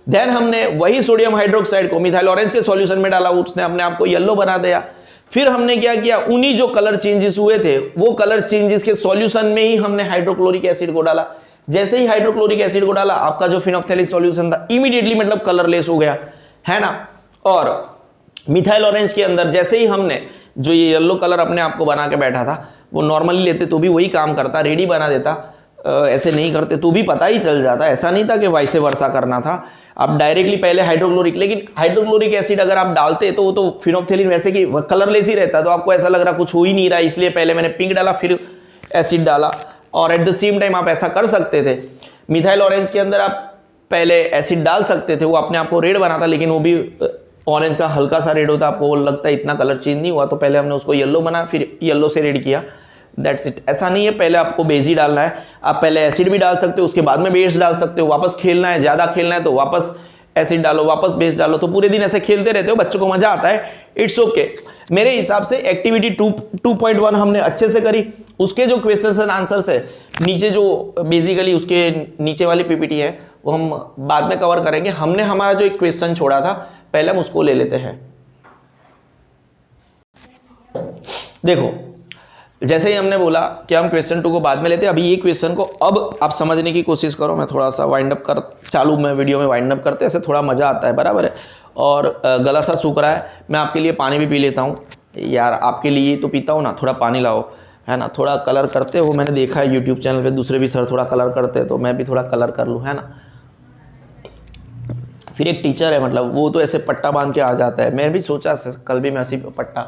देन हमने वही सोडियम हाइड्रोक्साइड को मिथाइल ऑरेंज के सॉल्यूशन में डाला, उसने अपने आप को येलो बना दिया। फिर हमने क्या किया, उन्हीं जो कलर चेंजेस हुए थे वो कलर चेंजेस के सॉल्यूशन में ही हमने हाइड्रोक्लोरिक एसिड को डाला। जैसे ही हाइड्रोक्लोरिक एसिड को डाला, आपका जो फिनोप्थेलिन सॉल्यूशन था इमीडिएटली मतलब कलरलेस हो गया, है ना। और मिथाइल ऑरेंज के अंदर जैसे ही हमने जो ये येलो कलर अपने आप को बना के बैठा था, वो नॉर्मली लेते तो भी वही काम करता, रेडी बना देता। ऐसे नहीं करते तो भी पता ही चल जाता, ऐसा नहीं था कि वाइसे वर्सा करना था। आप डायरेक्टली पहले हाइड्रोक्लोरिक, लेकिन हाइड्रोक्लोरिक एसिड अगर आप डालते तो वो तो फिनोप्थेलिन वैसे कि कलरलेस ही रहता, तो आपको ऐसा लग रहा कुछ हो ही नहीं रहा, इसलिए पहले मैंने पिंक डाला फिर एसिड डाला। और एट द सेम टाइम आप ऐसा कर सकते थे, मिथाइल ऑरेंज के अंदर आप पहले एसिड डाल सकते थे, वो अपने आप को रेड बनाता, लेकिन वो भी ऑरेंज का हल्का सा रेड होता, आपको लगता है इतना कलर चेंज नहीं हुआ, तो पहले हमने उसको येलो बना फिर येलो से रेड किया, दैट्स इट। ऐसा नहीं है पहले आपको बेस ही डालना है, आप पहले एसिड भी डाल सकते हो, उसके बाद में बेस डाल सकते हो। वापस खेलना है, ज़्यादा खेलना है तो वापस एसिड डालो, वापस बेस डालो, तो पूरे दिन ऐसे खेलते रहते हो, बच्चों को मजा आता है, इट्स ओके। मेरे हिसाब से एक्टिविटी 2.1 हमने अच्छे से करी। उसके जो क्वेश्चंस एंड आंसर्स है नीचे, जो बेसिकली उसके नीचे वाली पीपीटी है वो हम बाद में कवर करेंगे। हमने हमारा जो एक क्वेश्चन छोड़ा था पहले हम उसको ले लेते हैं। देखो, जैसे ही हमने बोला कि हम क्वेश्चन 2 को बाद में लेते हैं, अभी ये क्वेश्चन को अब आप समझने की कोशिश करो। मैं थोड़ा सा वाइंड अप कर चालू में वीडियो में वाइंड अप करते हैं, ऐसे थोड़ा मज़ा आता है, बराबर है। और गला सा सूख रहा है, मैं आपके लिए पानी भी पी लेता हूँ यार, आपके लिए तो पीता हूँ ना, थोड़ा पानी लाओ, है ना। थोड़ा कलर करते हो, मैंने देखा है यूट्यूब चैनल पे दूसरे भी सर थोड़ा कलर करते हैं, तो मैं भी थोड़ा कलर कर लूँ, है ना। फिर एक टीचर है, मतलब वो तो ऐसे पट्टा बांध के आ जाता है, मैं भी सोचा कल भी मैं ऐसी पट्टा,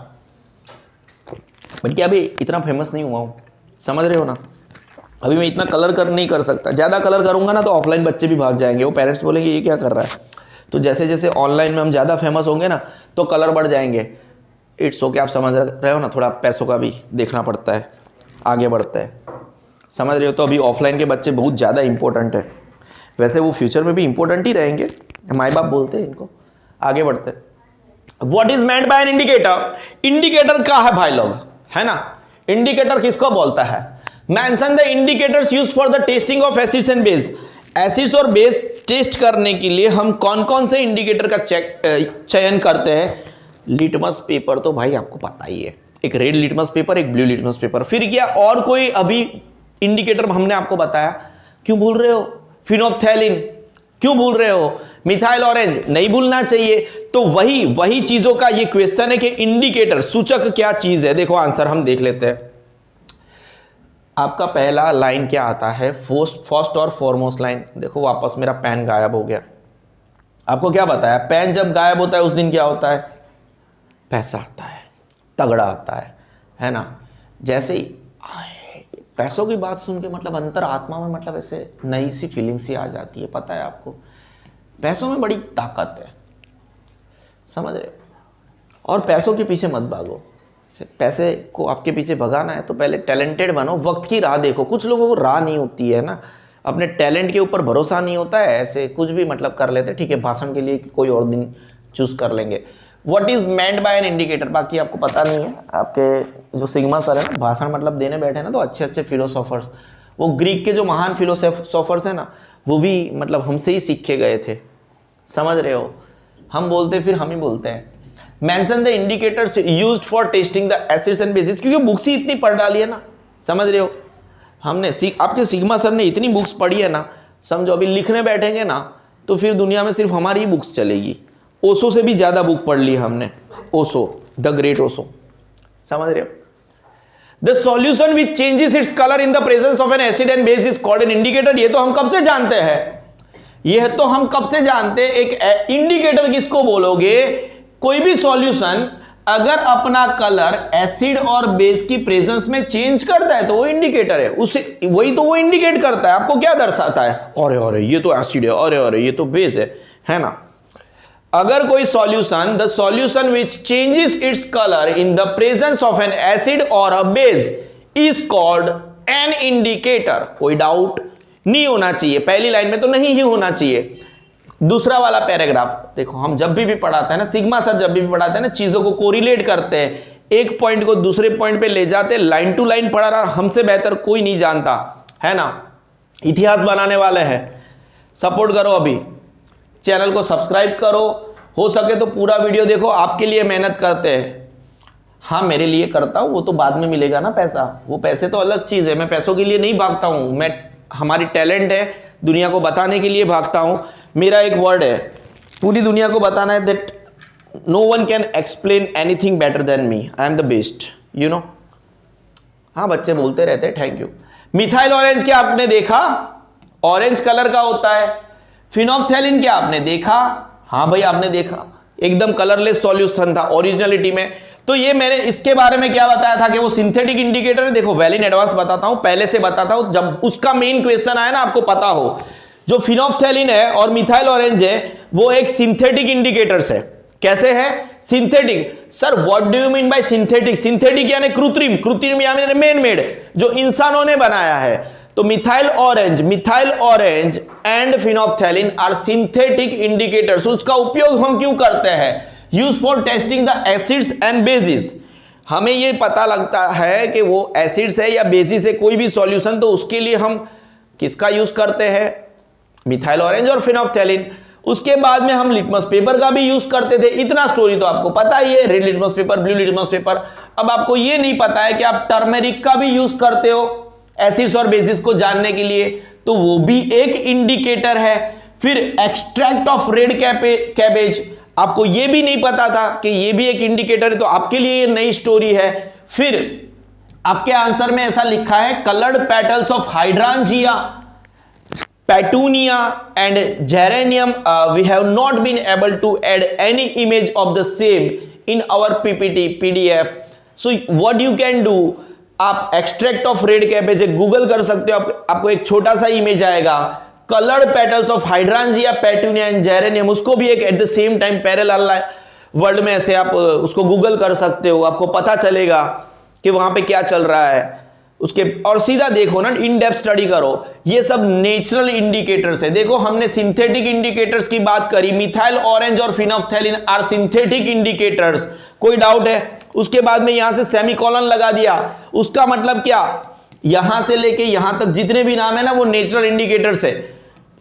बट क्या अभी इतना फेमस नहीं हुआ हूँ, समझ रहे हो ना। अभी मैं इतना कलर नहीं कर सकता, ज़्यादा कलर करूँगा ना तो ऑफलाइन बच्चे भी भाग जाएंगे, वो पेरेंट्स बोलेंगे ये क्या कर रहा है। तो जैसे जैसे ऑनलाइन में हम ज़्यादा फेमस होंगे ना तो कलर बढ़ जाएंगे, इट्स ओके। आप समझ रहे हो ना, थोड़ा पैसों का भी देखना पड़ता है, आगे बढ़ता है, समझ रहे हो। तो अभी ऑफलाइन के बच्चे बहुत ज़्यादा इंपॉर्टेंट है, वैसे वो फ्यूचर में भी इंपॉर्टेंट ही रहेंगे, माई बाप बोलते हैं इनको, आगे बढ़ते हैं। What is meant by an indicator, indicator क्या है भाई लोग, है ना। इंडिकेटर किसको बोलता है, mention the indicators used for the testing of acids and base. Acids और बेस टेस्ट करने के लिए हम कौन कौन से इंडिकेटर का चयन करते हैं। लिटमस पेपर तो भाई आपको पता ही है, एक रेड लिटमस पेपर, एक ब्लू लिटमस पेपर। फिर क्या और कोई अभी इंडिकेटर हमने आपको बताया, क्यों भूल रहे हो। फिनोप्थेलिन क्यों भूल रहे हो, मिथाइल ऑरेंज नहीं भूलना चाहिए। तो वही चीजों का ये क्वेश्चन है कि इंडिकेटर सूचक क्या चीज है। देखो आंसर हम देख लेते हैं। आपका पहला लाइन क्या आता है, फर्स्ट और फॉरमोस्ट लाइन। देखो वापस मेरा पेन गायब हो गया। आपको क्या बताया, पेन जब गायब होता है उस दिन क्या होता है, पैसा आता है, तगड़ा आता है ना। जैसे ही पैसों की बात सुन के मतलब अंतर आत्मा में मतलब ऐसे नई सी फीलिंग सी आ जाती है, पता है आपको। पैसों में बड़ी ताकत है, समझ रहे हो। और पैसों के पीछे मत भागो, पैसे को आपके पीछे भगाना है तो पहले टैलेंटेड बनो, वक्त की राह देखो। कुछ लोगों को राह नहीं होती है ना, अपने टैलेंट के ऊपर भरोसा नहीं होता है, ऐसे कुछ भी मतलब कर लेते, ठीक है भाषण के लिए कोई और दिन चूज कर लेंगे। What is meant by an indicator, बाकी आपको पता नहीं है। आपके जो सिग्मा सर है ना, भाषण मतलब देने बैठे ना, तो अच्छे फिलोसोफर्स, वो ग्रीक के जो महान फिलोसोफर्स हैं ना, वो भी मतलब हमसे ही सीख के गए थे, समझ रहे हो। हम बोलते फिर हम ही बोलते हैं। Mention the indicators used for testing the acids and basis, क्योंकि बुक्स ही इतनी पढ़ डाली है ना, समझ रहे हो। हमने आपके सिग्मा सर ने इतनी बुक्स पढ़ी है ना, समझो अभी लिखने बैठेंगे ना तो फिर दुनिया में सिर्फ हमारी ही बुक्स चलेगी। ओशो से भी ज़्यादा बुक पढ़ ली हमने, ओशो, द ग्रेट ओशो, समझ रहे हो। The solution which changes its colour in the presence of an acid and base is called an indicator. ये तो हम कब से जानते हैं, यह तो हम कब से जानते हैं। एक इंडिकेटर किसको बोलोगे, कोई भी सॉल्यूशन अगर अपना कलर एसिड और बेस की प्रेजेंस में चेंज करता है तो वो इंडिकेटर है, उसे वही तो वो इंडिकेट करता है। आपको क्या दर्शाता है, अरे ये तो एसिड है, अरे ये तो बेस है ना। अगर कोई solution, the solution which changes its colour in the presence of an acid और a base is called an indicator. कोई डाउट नहीं होना चाहिए, पहली लाइन में तो नहीं ही होना चाहिए। दूसरा वाला पैराग्राफ देखो, हम जब भी पढ़ाते हैं ना, सिग्मा सर जब भी पढ़ाते हैं ना, चीजों को कोरिलेट करते हैं, एक पॉइंट को दूसरे पॉइंट पे ले जाते, लाइन टू लाइन पढ़ा रहा, हमसे बेहतर कोई नहीं जानता है ना। इतिहास बनाने वाले हैं, सपोर्ट करो, अभी चैनल को सब्सक्राइब करो, हो सके तो पूरा वीडियो देखो, आपके लिए मेहनत करते हैं। हाँ मेरे लिए करता हूं, वो तो बाद में मिलेगा ना पैसा, वो पैसे तो अलग चीज है, मैं पैसों के लिए नहीं भागता हूं, मैं हमारी टैलेंट है दुनिया को बताने के लिए भागता हूं। मेरा एक वर्ड है, पूरी दुनिया को बताना है that no one can explain anything better than me, I am the best, you know. हाँ बच्चे बोलते रहते हैं, थैंक यू। मिथाइल ऑरेंज क्या आपने देखा, ऑरेंज कलर का होता है। फिनोप्थेलिन क्या आपने देखा, हाँ भाई आपने देखा, एकदम कलरलेस सॉल्यूशन था ओरिजिनलिटी में। तो ये मैंने इसके बारे में क्या बताया था कि वो सिंथेटिक इंडिकेटर है। देखो वेल इन एडवांस बताता हूं, पहले से बताता हूं, जब उसका मेन क्वेश्चन आया ना आपको पता हो। जो फिनोप्थेलिन है और मिथाइल ऑरेंज है वो एक सिंथेटिक इंडिकेटर्स है। कैसे है synthetic, sir what do you mean by synthetic? Synthetic यानी कृत्रिम, कृत्रिम यानी मैन मेड, जो इंसानों ने बनाया है। तो methyl orange and phenolphthalein are synthetic indicators. उसका उपयोग हम क्यों करते हैं, use for testing the acids and bases. हमें ये पता लगता है कि वो एसिड्स है या बेसिस है कोई भी सॉल्यूशन, तो उसके लिए हम किसका यूज करते हैं, मिथाइल ऑरेंज और फिनोप्थेलिन। उसके बाद में हम लिटमस पेपर का भी यूज करते थे। इतना स्टोरी तो आपको पता ही है, red litmus paper, blue litmus paper. अब आपको ये नहीं पता है कि आप टर्मेरिक का भी यूज करते हो एसिड्स और बेसिस को जानने के लिए, तो वो भी एक इंडिकेटर है। फिर एक्सट्रैक्ट ऑफ रेड कैबेज, आपको ये भी नहीं पता था कि ये भी एक इंडिकेटर है, तो आपके लिए ये नई स्टोरी है। फिर आपके आंसर में ऐसा लिखा है coloured petals of hydrangea, petunia and geranium, we have not been able to add any image of the same in our PPT PDF. So what you can do, आप extract of red cabbage Google कर सकते हो, आपको एक छोटा सा इमेज आएगा, coloured petals of hydrangea, petunia and geranium, उसको भी एक at the same time parallel world में ऐसे आप उसको गूगल कर सकते हो, आपको पता चलेगा कि वहां पे क्या चल रहा है उसके। और सीधा देखो ना, इन डेप्थ स्टडी करो, ये सब नेचुरल इंडिकेटर्स है। देखो हमने सिंथेटिक इंडिकेटर्स की बात करी, मिथाइल ऑरेंज और फिनोप्थेलिन आर सिंथेटिक इंडिकेटर्स, कोई डाउट है? उसके बाद में यहां से सेमीकोलन लगा दिया, उसका मतलब क्या, यहां से लेके यहां तक जितने भी नाम है ना वो नेचुरल इंडिकेटर्स है।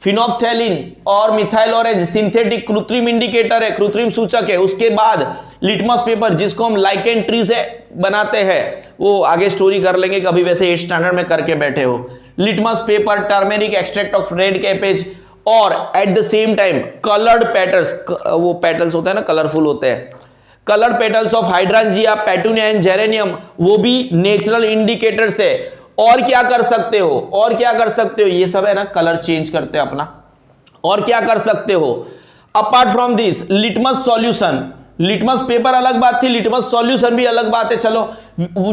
फिनोप्थेलिन और मिथाइल ऑरेंज सिंथेटिक कृत्रिम इंडिकेटर है, कृत्रिम सूचक है। उसके बाद लिटमस पेपर जिसको हम लाइकेन ट्री से बनाते हैं, वो आगे स्टोरी कर लेंगे कभी, वैसे 8th स्टैंडर्ड में करके बैठे हो। Litmus paper, turmeric extract of red cabbage, और at the same time coloured petals, वो पेटल्स होता है ना कलरफुल होते हैं, coloured petals of hydrangea, petunia and geranium, वो भी नेचुरल इंडिकेटर्स है। और क्या कर सकते हो, और क्या कर सकते हो, ये सब है ना कलर चेंज करते हैं अपना। और क्या कर सकते हो apart from this, litmus solution, litmus paper अलग बात थी, लिटमस सॉल्यूशन भी अलग बात है। चलो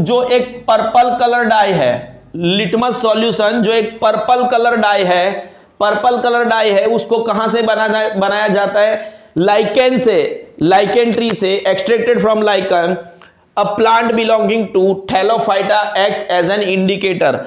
जो एक पर्पल कलर डाई है, लिटमस सॉल्यूशन जो एक पर्पल कलर डाई है, पर्पल कलर डाई है, उसको कहां से बनाया जाता है, लाइकेन से, लाइकेन ट्री से, extracted from lichen, a plant belonging to thallophyta acts as an indicator.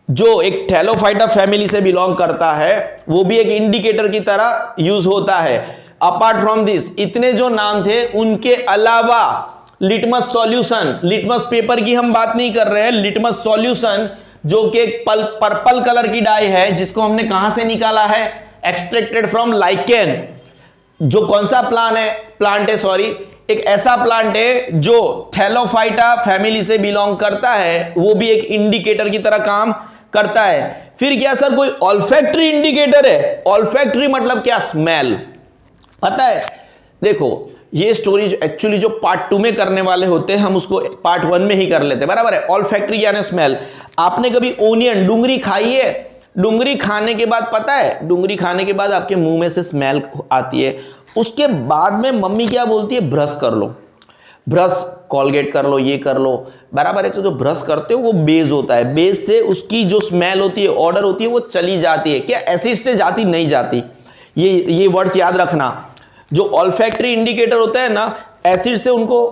जो एक थैलोफाइटा फैमिली से बिलोंग करता है वो भी एक इंडिकेटर की तरह यूज होता है। अपार्ट फ्रॉम दिस, इतने जो नाम थे उनके अलावा लिटमस सॉल्यूशन, लिटमस पेपर की हम बात नहीं कर रहे हैं, लिटमस सॉल्यूशन जो कि पर्पल कलर की डाई है, जिसको हमने कहां से निकाला है, एक्सट्रैक्टेड फ्रॉम लाइकेन। जो कौन सा प्लांट है सॉरी, एक ऐसा प्लांट है जो थैलोफाइटा फैमिली से बिलोंग करता है, वो भी एक इंडिकेटर की तरह काम करता है। फिर क्या सर कोई ऑल्फैक्टरी इंडिकेटर है? ऑल्फैक्टरी मतलब क्या, स्मेल। पता है देखो ये स्टोरी जो एक्चुअली जो पार्ट 2 में करने वाले होते हैं हम उसको पार्ट 1 में ही कर लेते हैं, बराबर है। ऑल्फैक्टरी यानी स्मेल। आपने कभी ओनियन डुंगरी खाई है? डुंगरी खाने के बाद पता है, डुंगरी खाने के बाद आपके मुंह में से स्मेल आती है, उसके बाद में मम्मी क्या बोलती है, ब्रश कर लो, ब्रश कॉलगेट कर लो, ये कर लो, बराबर है। तो जो ब्रश करते हो वो बेस होता है, बेस से उसकी जो स्मेल होती है, ऑर्डर होती है, वो चली जाती है। क्या एसिड से जाती? नहीं जाती। ये वर्ड्स याद रखना। जो ऑल्फैक्टरी इंडिकेटर होता है ना, एसिड से उनको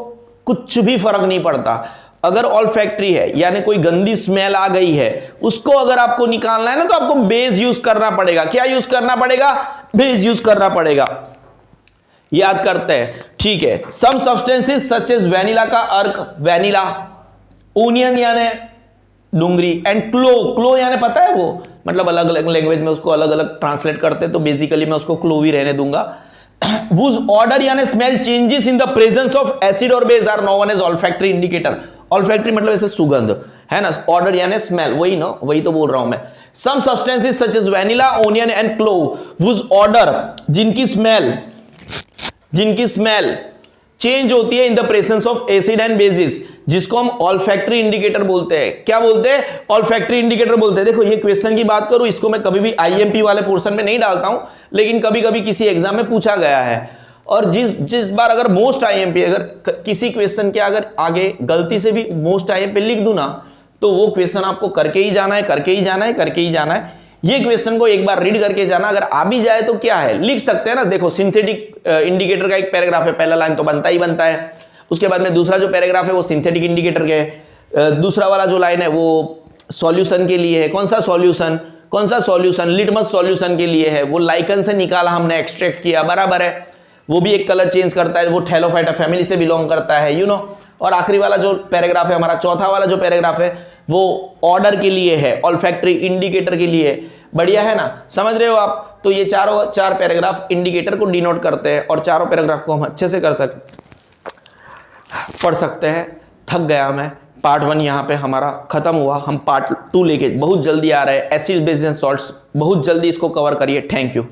कुछ भी फर्क नहीं पड़ता। अगर ऑल्फैक्टरी है यानी कोई गंदी स्मेल आ गई है, उसको अगर आपको निकालना है ना तो आपको बेस यूज करना पड़ेगा। क्या यूज करना पड़ेगा? बेस यूज करना पड़ेगा। याद करते हैं, ठीक है। Some substances such as vanilla का अर्क, वैनिला, ओनियन यानी डुंगरी, एंड क्लो यानी पता है वो, मतलब अलग अलग लैंग्वेज में उसको अलग अलग ट्रांसलेट करते हैं, तो बेसिकली मैं उसको क्लो ही रहने दूंगा। whose order यानी smell changes in the presence of acid और base are known as olfactory indicator. Olfactory मतलब ऐसे सुगंध है ना, ऑर्डर यानी स्मेल, वही ना, वही तो बोल रहा हूं मैं। Some substances such as vanilla, onion and clove, whose odour, जिनकी स्मेल चेंज होती है in the presence of acid and bases, जिसको हम ऑल्फैक्टरी इंडिकेटर बोलते हैं। क्या बोलते हैं? ऑल्फैक्टरी इंडिकेटर बोलते हैं। देखो ये क्वेश्चन की बात करूं, इसको मैं कभी भी आईएमपी वाले पोर्शन में नहीं डालता हूं, लेकिन कभी कभी किसी एग्जाम में पूछा गया है। और जिस बार अगर मोस्ट आईएमपी, अगर किसी क्वेश्चन के अगर आगे गलती से भी मोस्ट आईएमपी लिख दूं ना, तो वो क्वेश्चन आपको करके ही जाना है, करके ही जाना है, करके ही जाना है। ये क्वेश्चन को एक बार रीड करके जाना, अगर आ भी जाए तो क्या है, लिख सकते हैं ना। देखो सिंथेटिक इंडिकेटर का एक पैराग्राफ है, पहला लाइन तो बनता ही बनता है, उसके बाद में दूसरा जो पैराग्राफ है वो सिंथेटिक इंडिकेटर के, दूसरा वाला जो लाइन है वो सॉल्यूशन के लिए है। कौन सा सॉल्यूशन? लिटमस सॉल्यूशन के लिए है। वो लाइकन से निकाला हमने, एक्सट्रैक्ट किया, बराबर है। वो भी एक कलर चेंज करता है, वो थैलोफाइटा फैमिली से बिलोंग करता है, यू नो। और आखिरी वाला जो पैराग्राफ है हमारा, चौथा वाला जो पैराग्राफ है, वो ऑर्डर के लिए है, ऑल्फैक्टरी इंडिकेटर के लिए। बढ़िया है ना, समझ रहे हो आप? तो ये चार पैराग्राफ इंडिकेटर को डिनोट करते हैं, और चारों पैराग्राफ को हम अच्छे से पढ़ सकते हैं। थक गया मैं। पार्ट 1 यहाँ पे हमारा खत्म हुआ, हम पार्ट 2 लेके बहुत जल्दी आ रहे हैं। एसिड बेसिस एंड सॉल्ट्स, बहुत जल्दी इसको कवर करिए। Thank you.